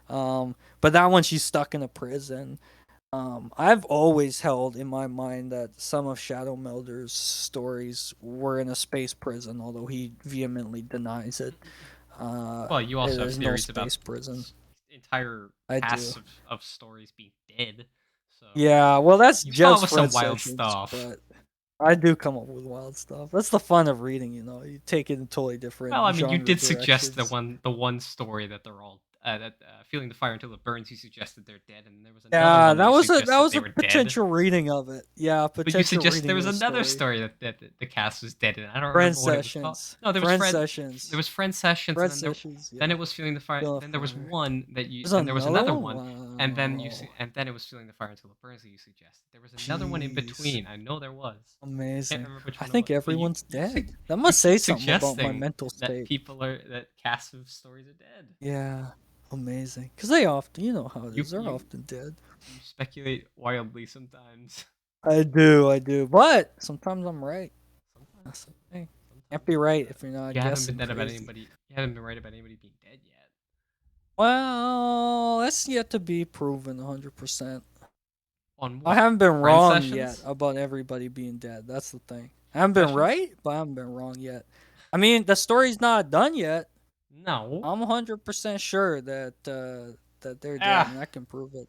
But that one she's stuck in a prison. I've always held in my mind that some of Shadow Melder's stories were in a space prison, although he vehemently denies it. Well, you also have There's no theories about space prison. entire I casts do. of stories being dead. So Yeah, well, that's you've come up just with some Fred wild Sessions, stuff. but I do come up with wild stuff. That's the fun of reading, you take it in totally Well, different I mean, you genre did suggest directions. the one story that they're all that feeling the fire until it burns. You suggested they're dead, and there was another Yeah, one that that you was a that suggested was they a were dead. potential reading of it. Yeah, But you potential suggested there reading of was the another story. story that the cast was dead in. I don't Friend remember what it was called. Sessions. No, Friend There Sessions. was friend sessions, and Friend Sessions, then yeah. it was feeling the fire. Feel a Then there was fire. one that you. There's Then there was another another one? one, Wow. and then it was feeling the fire until it burns. That you suggested there was another one in Jeez. between. I know there was. Can't Amazing. remember which I one it think was, but everyone's dead. That must say keep something about my suggesting mental that state. that casts of stories are dead. Yeah. Amazing. Because they often, you know how it You is, they're you often dead. you speculate wildly sometimes. I do. But sometimes I'm right. Sometimes, That's the thing. Can't sometimes be you're right, right but if you're not you haven't been guessing dead about crazy. anybody. You haven't been right about anybody being dead yet. Well, that's yet to be proven 100%. On I what? haven't been Friend wrong yet sessions? about everybody being dead. That's the thing. I Friend haven't been sessions? right, but I haven't been wrong yet. I mean, the story's not done yet. No. I'm 100% sure that they're dead, Ah. and I can prove it.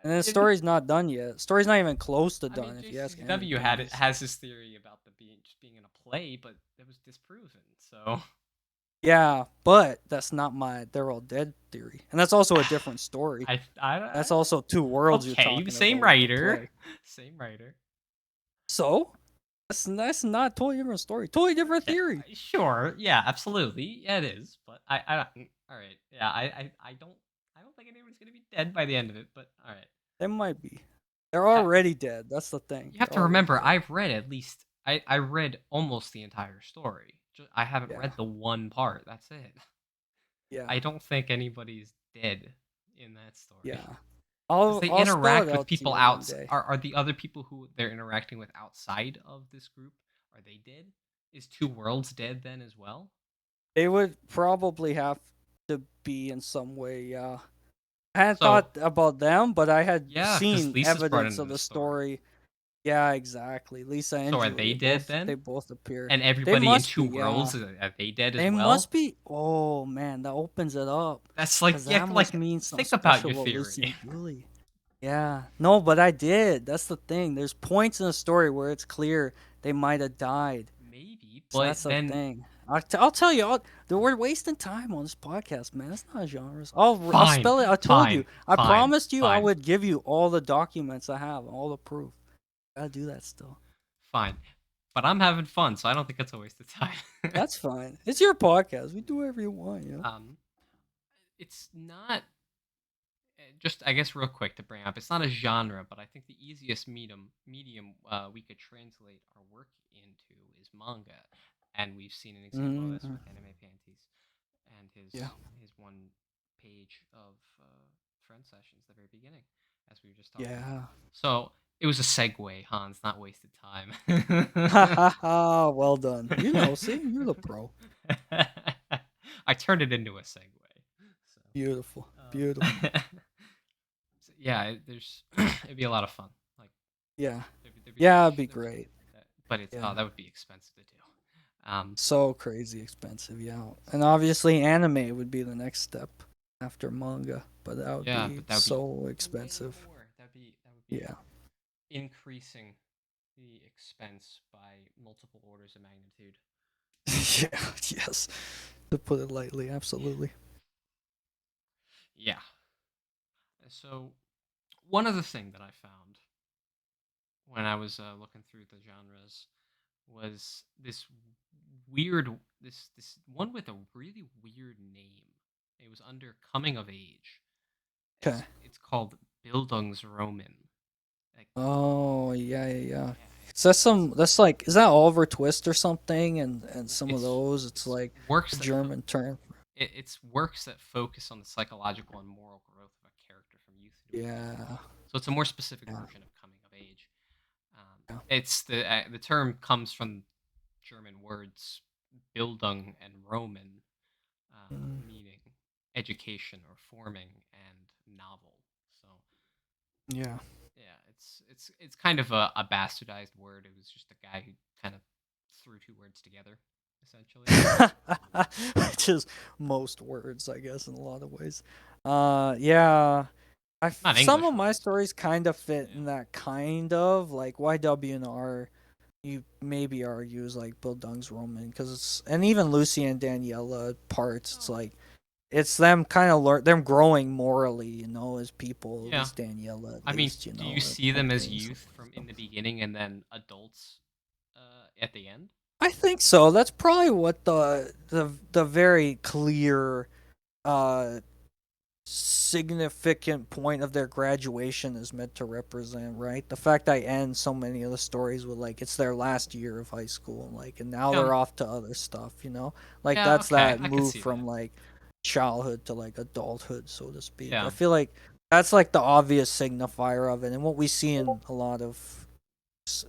And the In, story's not done yet. The story's not even close to I mean, done. If you ask any JCW gamers. has his theory about the being just being in a play, but it was disproven. So Yeah, but that's not my "they're all dead" theory, and that's also a different story. That's also two worlds you're okay, talking same about with the writer, play. same writer. So that's not totally different story. Totally different Okay, theory. sure, yeah, absolutely, yeah, it is. But all right, yeah, I don't think anyone's gonna be dead by the end of it. But all right, They might be. They're uh, already dead. That's the thing. you have They're to already remember, dead. I've read at least I read almost the entire story. I haven't Yeah. read the one part. That's it. Yeah. I don't think anybody's dead in that story. Yeah. Because they I'll spell it interact with out to people you one out. day. Are the other people who they're interacting with outside of this group? Are they dead? Is Two Worlds dead then as well? They would probably have to be in some way. Yeah. I hadn't So thought about them, but I had yeah, because seen Lisa's brought evidence into of the the story. story. Yeah, exactly. Lisa and So are Julie, they dead they then? both appear. And They everybody in must Two be, yeah. Worlds are they dead as They well? must be. Oh man, that opens it up. That's like Cause yeah, that must like mean something think about special your about Lucy theory. and Julie. Yeah. No, but I did. That's the thing. There's points in the story where it's clear they might have died. Maybe, So but that's the then thing. I'll tell you. We're wasting time on this podcast, man. It's not genres. I'll fine, spell it. I told you. fine, I fine, promised you I fine, would give you all the documents I have, all the proof. Gotta do that still. fine. But I'm having fun, so I don't think it's a waste of time. That's fine. It's your podcast. We do whatever you want, you know. um, it's not just I guess real quick to bring up. It's not a genre, but I think the easiest medium we could translate our work into is manga, and we've seen an example of this Mm, with Anime Panties and yeah. his one page of friend sessions at the very beginning, as we were just talking about. Yeah. So it was a segue, Hans, not wasted time. Ha ha ha. Well done. You know, see, you're the pro. I turned it into a segue. So, Beautiful. Beautiful. um, so yeah, there's it'd be a lot of fun. Like Yeah. there'd be so Yeah, it'd much, be great. but it's Yeah. that would be expensive to do. So crazy expensive, yeah. And obviously anime would be the next step after manga, but that would Yeah, be but that would be so way expensive. more. That would be Yeah. increasing the expense by multiple orders of magnitude. Yeah, yes. To put it lightly, absolutely. Yeah. So one other thing that I found when I was looking through the genres was this weird this one with a really weird name. It was under coming of age. Okay. It's called Bildungsroman. Like Oh, yeah, yeah, yeah. yeah, Is that it's is that Oliver Twist or something? And some of it's those, it's it's like a works that German term. it's works that focus on the psychological and moral growth of a character from youth to adulthood. Yeah, So it's a more specific yeah, version of coming of age. yeah. It's the term comes from German words Bildung and Roman, Mm, meaning education or forming and novel. So yeah. yeah, it's kind of a bastardized word. It was just a guy who kind of threw two words together, essentially. Which is most words, I guess, in a lot of ways. Yeah. Not Some English of my words, but stories kind of fit yeah. in that kind of like YWNR. You maybe argues like Bildungsroman because it's and even Lucy and Daniela parts. It's Oh, like it's them kind of them growing morally, you know, as people. At yeah. least Daniela, at I mean, least you do you know, see them as accompanying some youth of the from stuff. in the beginning and then adults at the end? I think so. That's probably what the very clear uh significant point of their graduation is meant to represent, right? The fact I end so many of the stories with like it's their last year of high school and like and now Yeah. they're off to other stuff, you know? Like Yeah. that's Okay, that I could move see from that. like childhood to like adulthood, so to speak. I Yeah. feel like that's like the obvious signifier of it and what we see in a lot of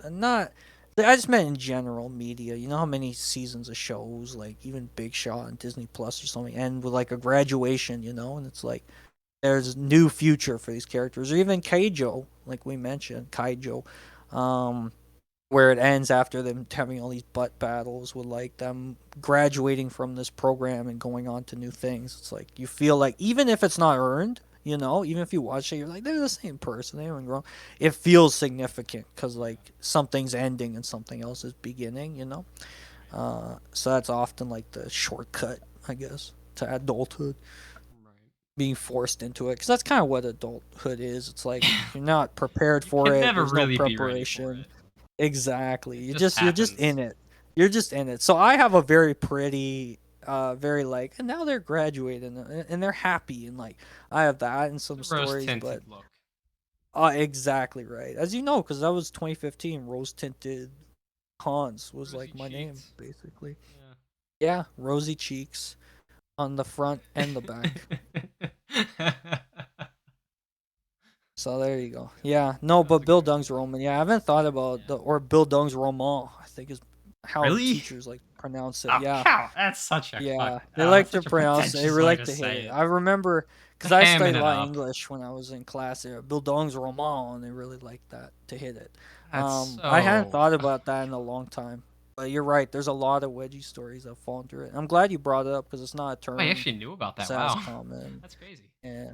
Not. I just meant in general media. You know how many seasons of shows, like even Big Shot on Disney Plus or something, end with like a graduation, and it's like there's new future for these characters, or even Kaijo, like we mentioned, Kaijo, um, where it ends after them having all these butt battles with like them graduating from this program and going on to new things. It's like you feel like even if it's not earned, even if you watch it, you're like they're the same person, they haven't grown. It feels significant because like something's ending and something else is beginning. Right. So that's often like the shortcut, I guess, to adulthood, Right. being forced into it, because that's kind of what adulthood is. It's like you're not prepared You for can it. never There's no really be ready for preparation. it. Exactly. It just You're just in happens. it. You're just in it. So I have a very pretty, very like, and now they're graduating and they're happy, and like I have that in some The rose stories, but tinted look. exactly right, as you know, because that was 2015. Rose tinted Hans was Rosy like my name cheeks. basically. Yeah. Yeah, rosy cheeks on the front and the back. So there you go. Yeah, no, That was but a Bill good Dung's one. Roman. Yeah, I haven't thought about Yeah. the or Bill Dung's Roman. I think is how Really? teachers like pronounce it. Oh, Yeah, cow. That's such a yeah, fucking. they Oh, that's like to such a pronounce it. They pretentious really way like to to hit say it. it. I remember because The I hamming studied a it lot of up. English when I was in class. Bill Dung's Roman, and they really like that to hit it. That's I hadn't so. thought Oh about my that in a long time. But you're right. There's a lot of wedgie stories that fall into it. I'm glad you brought it up because it's not a god. Oh, I term actually knew about that's that. as Wow. common. That's crazy. Yeah,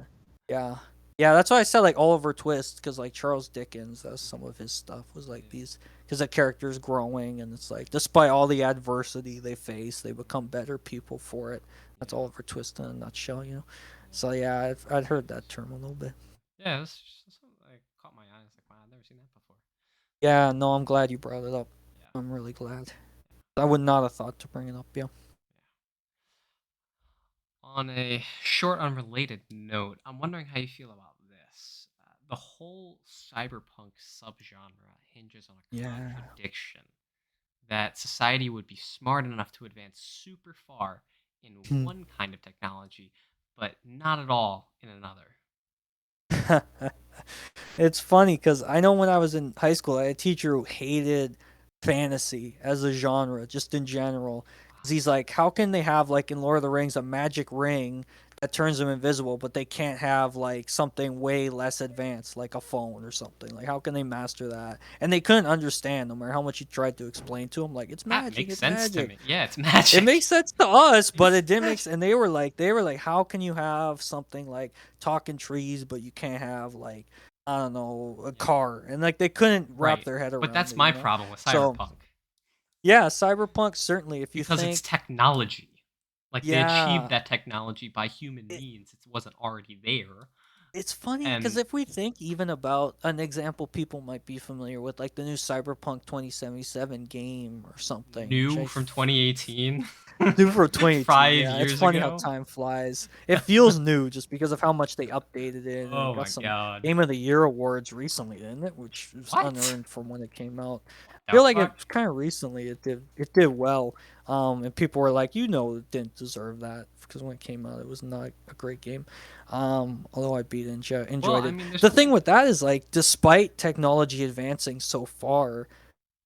yeah, yeah. That's why I said like Oliver Twist, because like Charles Dickens, that's some Hmm. of his stuff was like Yeah. these, because the character's growing, and it's like despite all the adversity they face, they become better people for it. That's Yeah. Oliver Twist in a nutshell. Yeah. So yeah, I'd heard that That's term a little bit. yeah. This like caught my eye. I was like, wow, I've never seen that before. Yeah, no, I'm glad you brought it up. Yeah. I'm really glad. I would not have thought to bring it up. Yeah. Yeah. On a short, unrelated note, I'm wondering how you feel about this. The whole cyberpunk subgenre hinges on a Yeah. contradiction that society would be smart enough to advance super far in one kind of technology, but not at all in another. It's funny because I know when I was in high school, I had a teacher who hated fantasy as a genre, just in general. Because he's like, how can they have, like, in Lord of the Rings, a magic ring that turns them invisible, but they can't have, like, something way less advanced, like a phone or something? Like, how can they master that? And they couldn't understand, no matter how much you tried to explain to them, like, That makes it's sense to magic. me. Yeah, it's It magic. makes sense to us, but It's it didn't make magic. sense. And they were like, how can you have something like talking trees, but you can't have like I don't know a Yeah. car? And like they couldn't wrap Right. their head But around that's it. my problem with So cyberpunk yeah, cyberpunk certainly. If you because it's think, technology. Like they achieved yeah, that technology by human it, means. It wasn't already there. it's funny because And if we think even about an example people might be familiar with, like the new Cyberpunk 2077 game or something, which new from 2018, New for 2018, 5 yeah. It's years funny how ago. time flies. It feels new just because of how much they updated it, and it Oh got my some god. Game of the Year awards recently, didn't it? Which was What? unearned from when it came out. What I the feel like fuck? it kind of recently it did well. And people were like, it didn't deserve that because when it came out, it was not a great game. Although I Well, enjoyed I it. mean, there's The thing something. with that is like, despite technology advancing so far,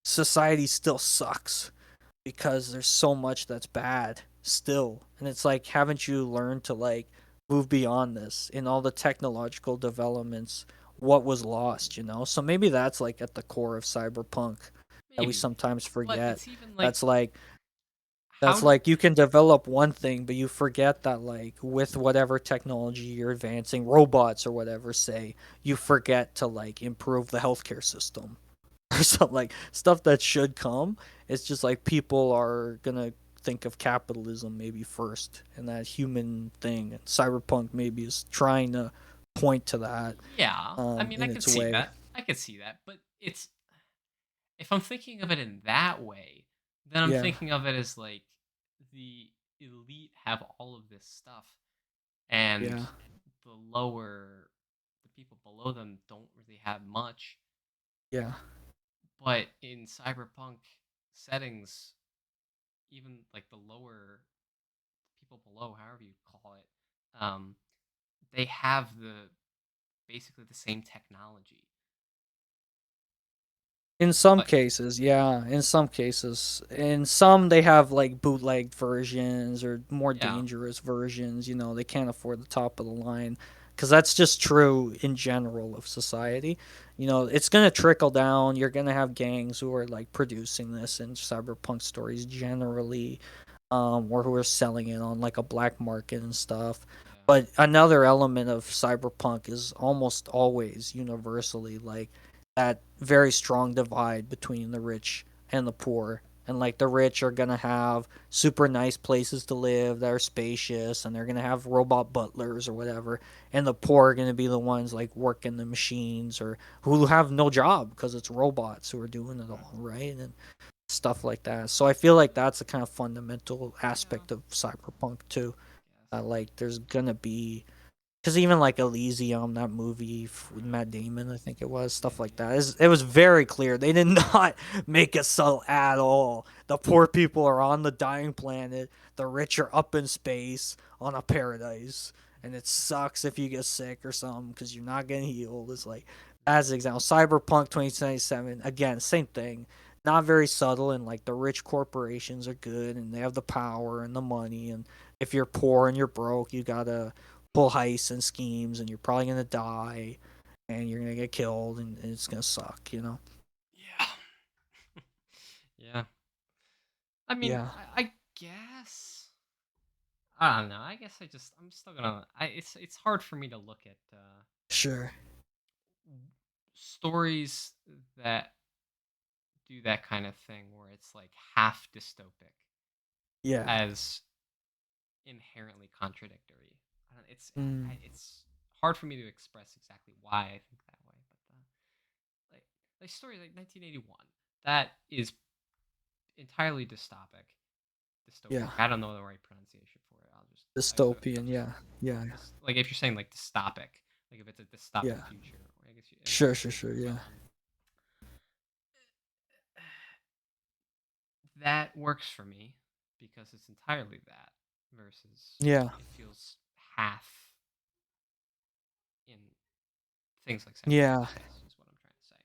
society still sucks because there's so much that's bad still. And it's like, haven't you learned to like move beyond this in all the technological developments? What was lost, So maybe that's like at the core of cyberpunk that we Maybe. sometimes But forget. it's even like, That's like how that's do. like you can develop one thing, but you forget that like with whatever technology you're advancing, robots or whatever, say, you forget to like improve the healthcare system or something, like stuff that should come. It's just like people are gonna think of capitalism maybe first and that human thing. And cyberpunk maybe is trying to point to that Yeah. I mean, I in could its see way. that. I could see that. But it's. If I'm thinking of it in that way, then I'm Yeah, thinking of it as like the elite have all of this stuff and yeah, the people below them don't really have much. yeah, But in cyberpunk settings, even like the lower people below, however you call it, they have the basically the same technology. In some But cases, yeah. In some cases, in some they have like bootlegged versions or more yeah, dangerous versions. They can't afford the top of the line, because that's just true in general of society. It's gonna trickle down. You're gonna have gangs who are like producing this in cyberpunk stories generally, or who are selling it on like a black market and stuff. yeah, But another element of cyberpunk is almost always universally like that very strong divide between the rich and the poor. And like the rich are gonna have super nice places to live that are spacious, and they're gonna have robot butlers or whatever. And the poor are gonna be the ones like working the machines, or who have no job because it's robots who are doing it mhm, all, right? And stuff like that. So I feel like yeah, that's a kind of fundamental yeah, aspect of cyberpunk too. I guess. Like there's gonna be, because even like Elysium, that movie with Right. Matt Damon, I think it was, Yeah, stuff like yeah, that. It was very clear they did not make it subtle at all. The poor people are on the dying planet. The rich are up in space on a paradise, and it sucks if you get sick or something because you're not getting healed. It's like, yeah, as an example, Cyberpunk 2077. Again, same thing. Not very subtle, and like the rich corporations are good and they have the power and the money, and if you're poor and you're broke, you gotta pull heists and schemes, and you're probably gonna die, and you're gonna get killed, and it's gonna suck. yeah, yeah. I mean, Yeah, I guess I don't know. I guess I'm still gonna. It's hard for me to look at sure. stories that do that kind of thing where it's like half dystopic Yeah. as inherently contradictory. I don't, Mm, it's hard for me to express exactly why I think that way, but like like stories like 1981 that is entirely yeah. dystopic. I don't know the right pronunciation for it. I'll Dystopian. just Yeah. Yeah. like if you're saying like dystopic, like if it's a dystopic Yeah. future, or I guess in that Sure. Sure. sense. Sure. But Yeah. that works for me because it's entirely that versus Yeah. it feels half in things like science fiction, Yeah. I guess is what I'm trying to say.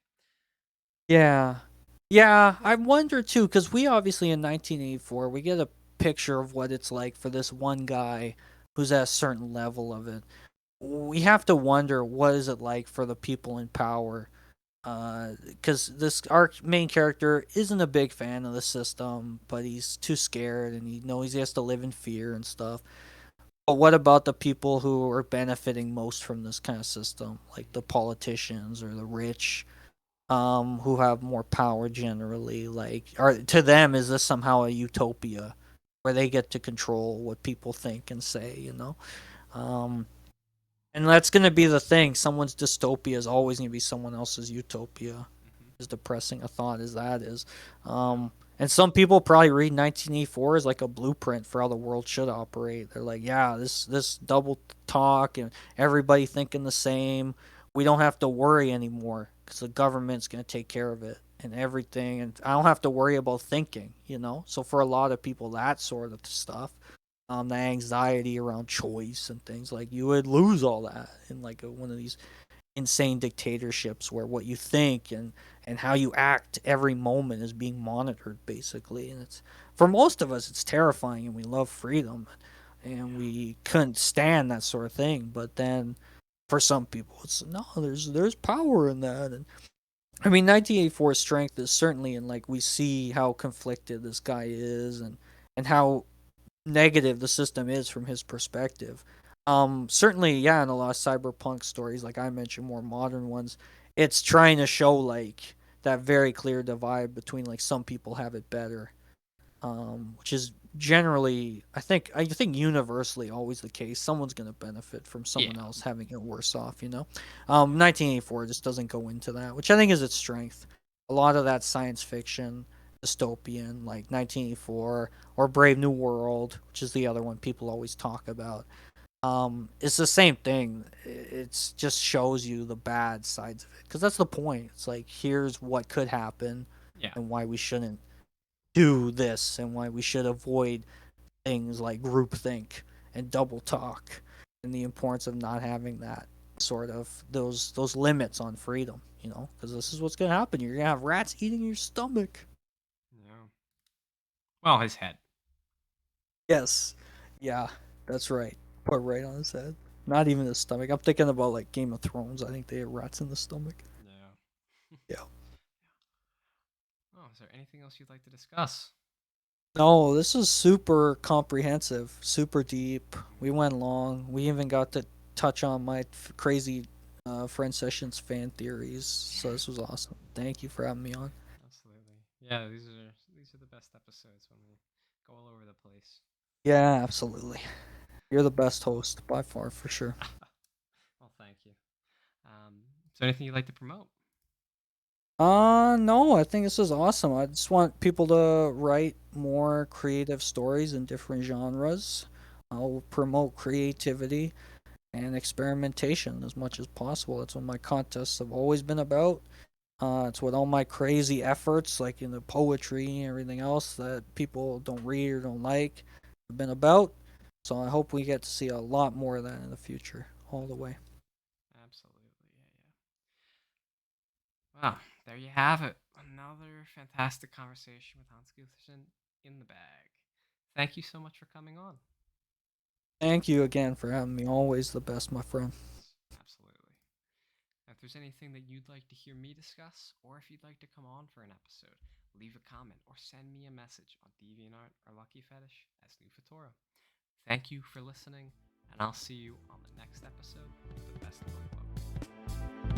Yeah. Yeah. I wonder too, because we obviously in 1984 we get a picture of what it's like for this one guy who's at a certain level of it. We have to wonder what is it like for the people in power, because this our main character isn't a big fan of the system, but he's too scared and he knows he has to live in fear and stuff. But what about the people who are benefiting most from this kind of system, like the politicians or the rich, who have more power generally? Like, are to them is this somehow a utopia where they get to control what people think and say? Um, and that's gonna be the thing. Someone's dystopia is always gonna be someone else's utopia. Mm-hmm. As depressing a thought as that is. Yeah, And some people probably read 1984 as like a blueprint for how the world should operate. They're like, yeah, this double talk and everybody thinking the same. We don't have to worry anymore because the government's gonna take care of it and everything, and I don't have to worry about thinking. So for a lot of people, that sort of stuff, the anxiety around choice and things, like you would lose all that in like one of these insane dictatorships where what you think and how you act every moment is being monitored basically. And it's, for most of us, it's terrifying, and we love freedom, and yeah, we couldn't stand that sort of thing. But then for some people it's no, there's power in that. And I mean, 1984's strength is certainly in like we see how conflicted this guy is, and how negative the system is from his perspective. Certainly, yeah, in a lot of cyberpunk stories, like I mentioned, more modern ones, it's trying to show like that very clear divide between like some people have it better, which is generally, I think universally always the case. Someone's gonna benefit from someone yeah, else having it worse off. yeah, 1984 just doesn't go into that, which I think is its strength. A lot of that science fiction, dystopian, like 1984 or Brave New World, which is the other one people always talk about. It's the same thing. It's just shows you the bad sides of it, because that's the point. It's like, here's what could happen yeah, and why we shouldn't do this, and why we should avoid things like groupthink and double talk, and the importance of not having that sort of those limits on freedom. because this is what's gonna happen. You're gonna have rats eating your stomach. Yeah. Well, his head. Yes, yeah, that's right. Put right on his head. Not even his stomach. I'm thinking about like Game of Thrones. I think they have rats in the stomach. Yeah. Yeah. Oh, is there anything else you'd like to discuss? No, this is super comprehensive, super deep. We went long. We even got to touch on my crazy friend sessions fan theories. So this was awesome. Thank you for having me on. Absolutely. Yeah, these are the best episodes when we go all over the place. Yeah, absolutely. You're the best host by far, for sure. Well, thank you. Is there anything you'd like to promote? No, I think this is awesome. I just want people to write more creative stories in different genres. I'll promote creativity and experimentation as much as possible. That's what my contests have always been about. It's what all my crazy efforts, like in the poetry and everything else that people don't read or don't like, have been about. So I hope we get to see a lot more of that in the future, all the way. Absolutely. Yeah, yeah. Wow, there you have it. Another fantastic conversation with Hans Gutherson in the bag. Thank you so much for coming on. Thank you again for having me. Always the best, my friend. Yes, absolutely. If there's anything that you'd like to hear me discuss, or if you'd like to come on for an episode, leave a comment or send me a message on DeviantArt or Lucky Fetish as New Fedora. Thank you for listening, and I'll see you on the next episode of the Best Book Club.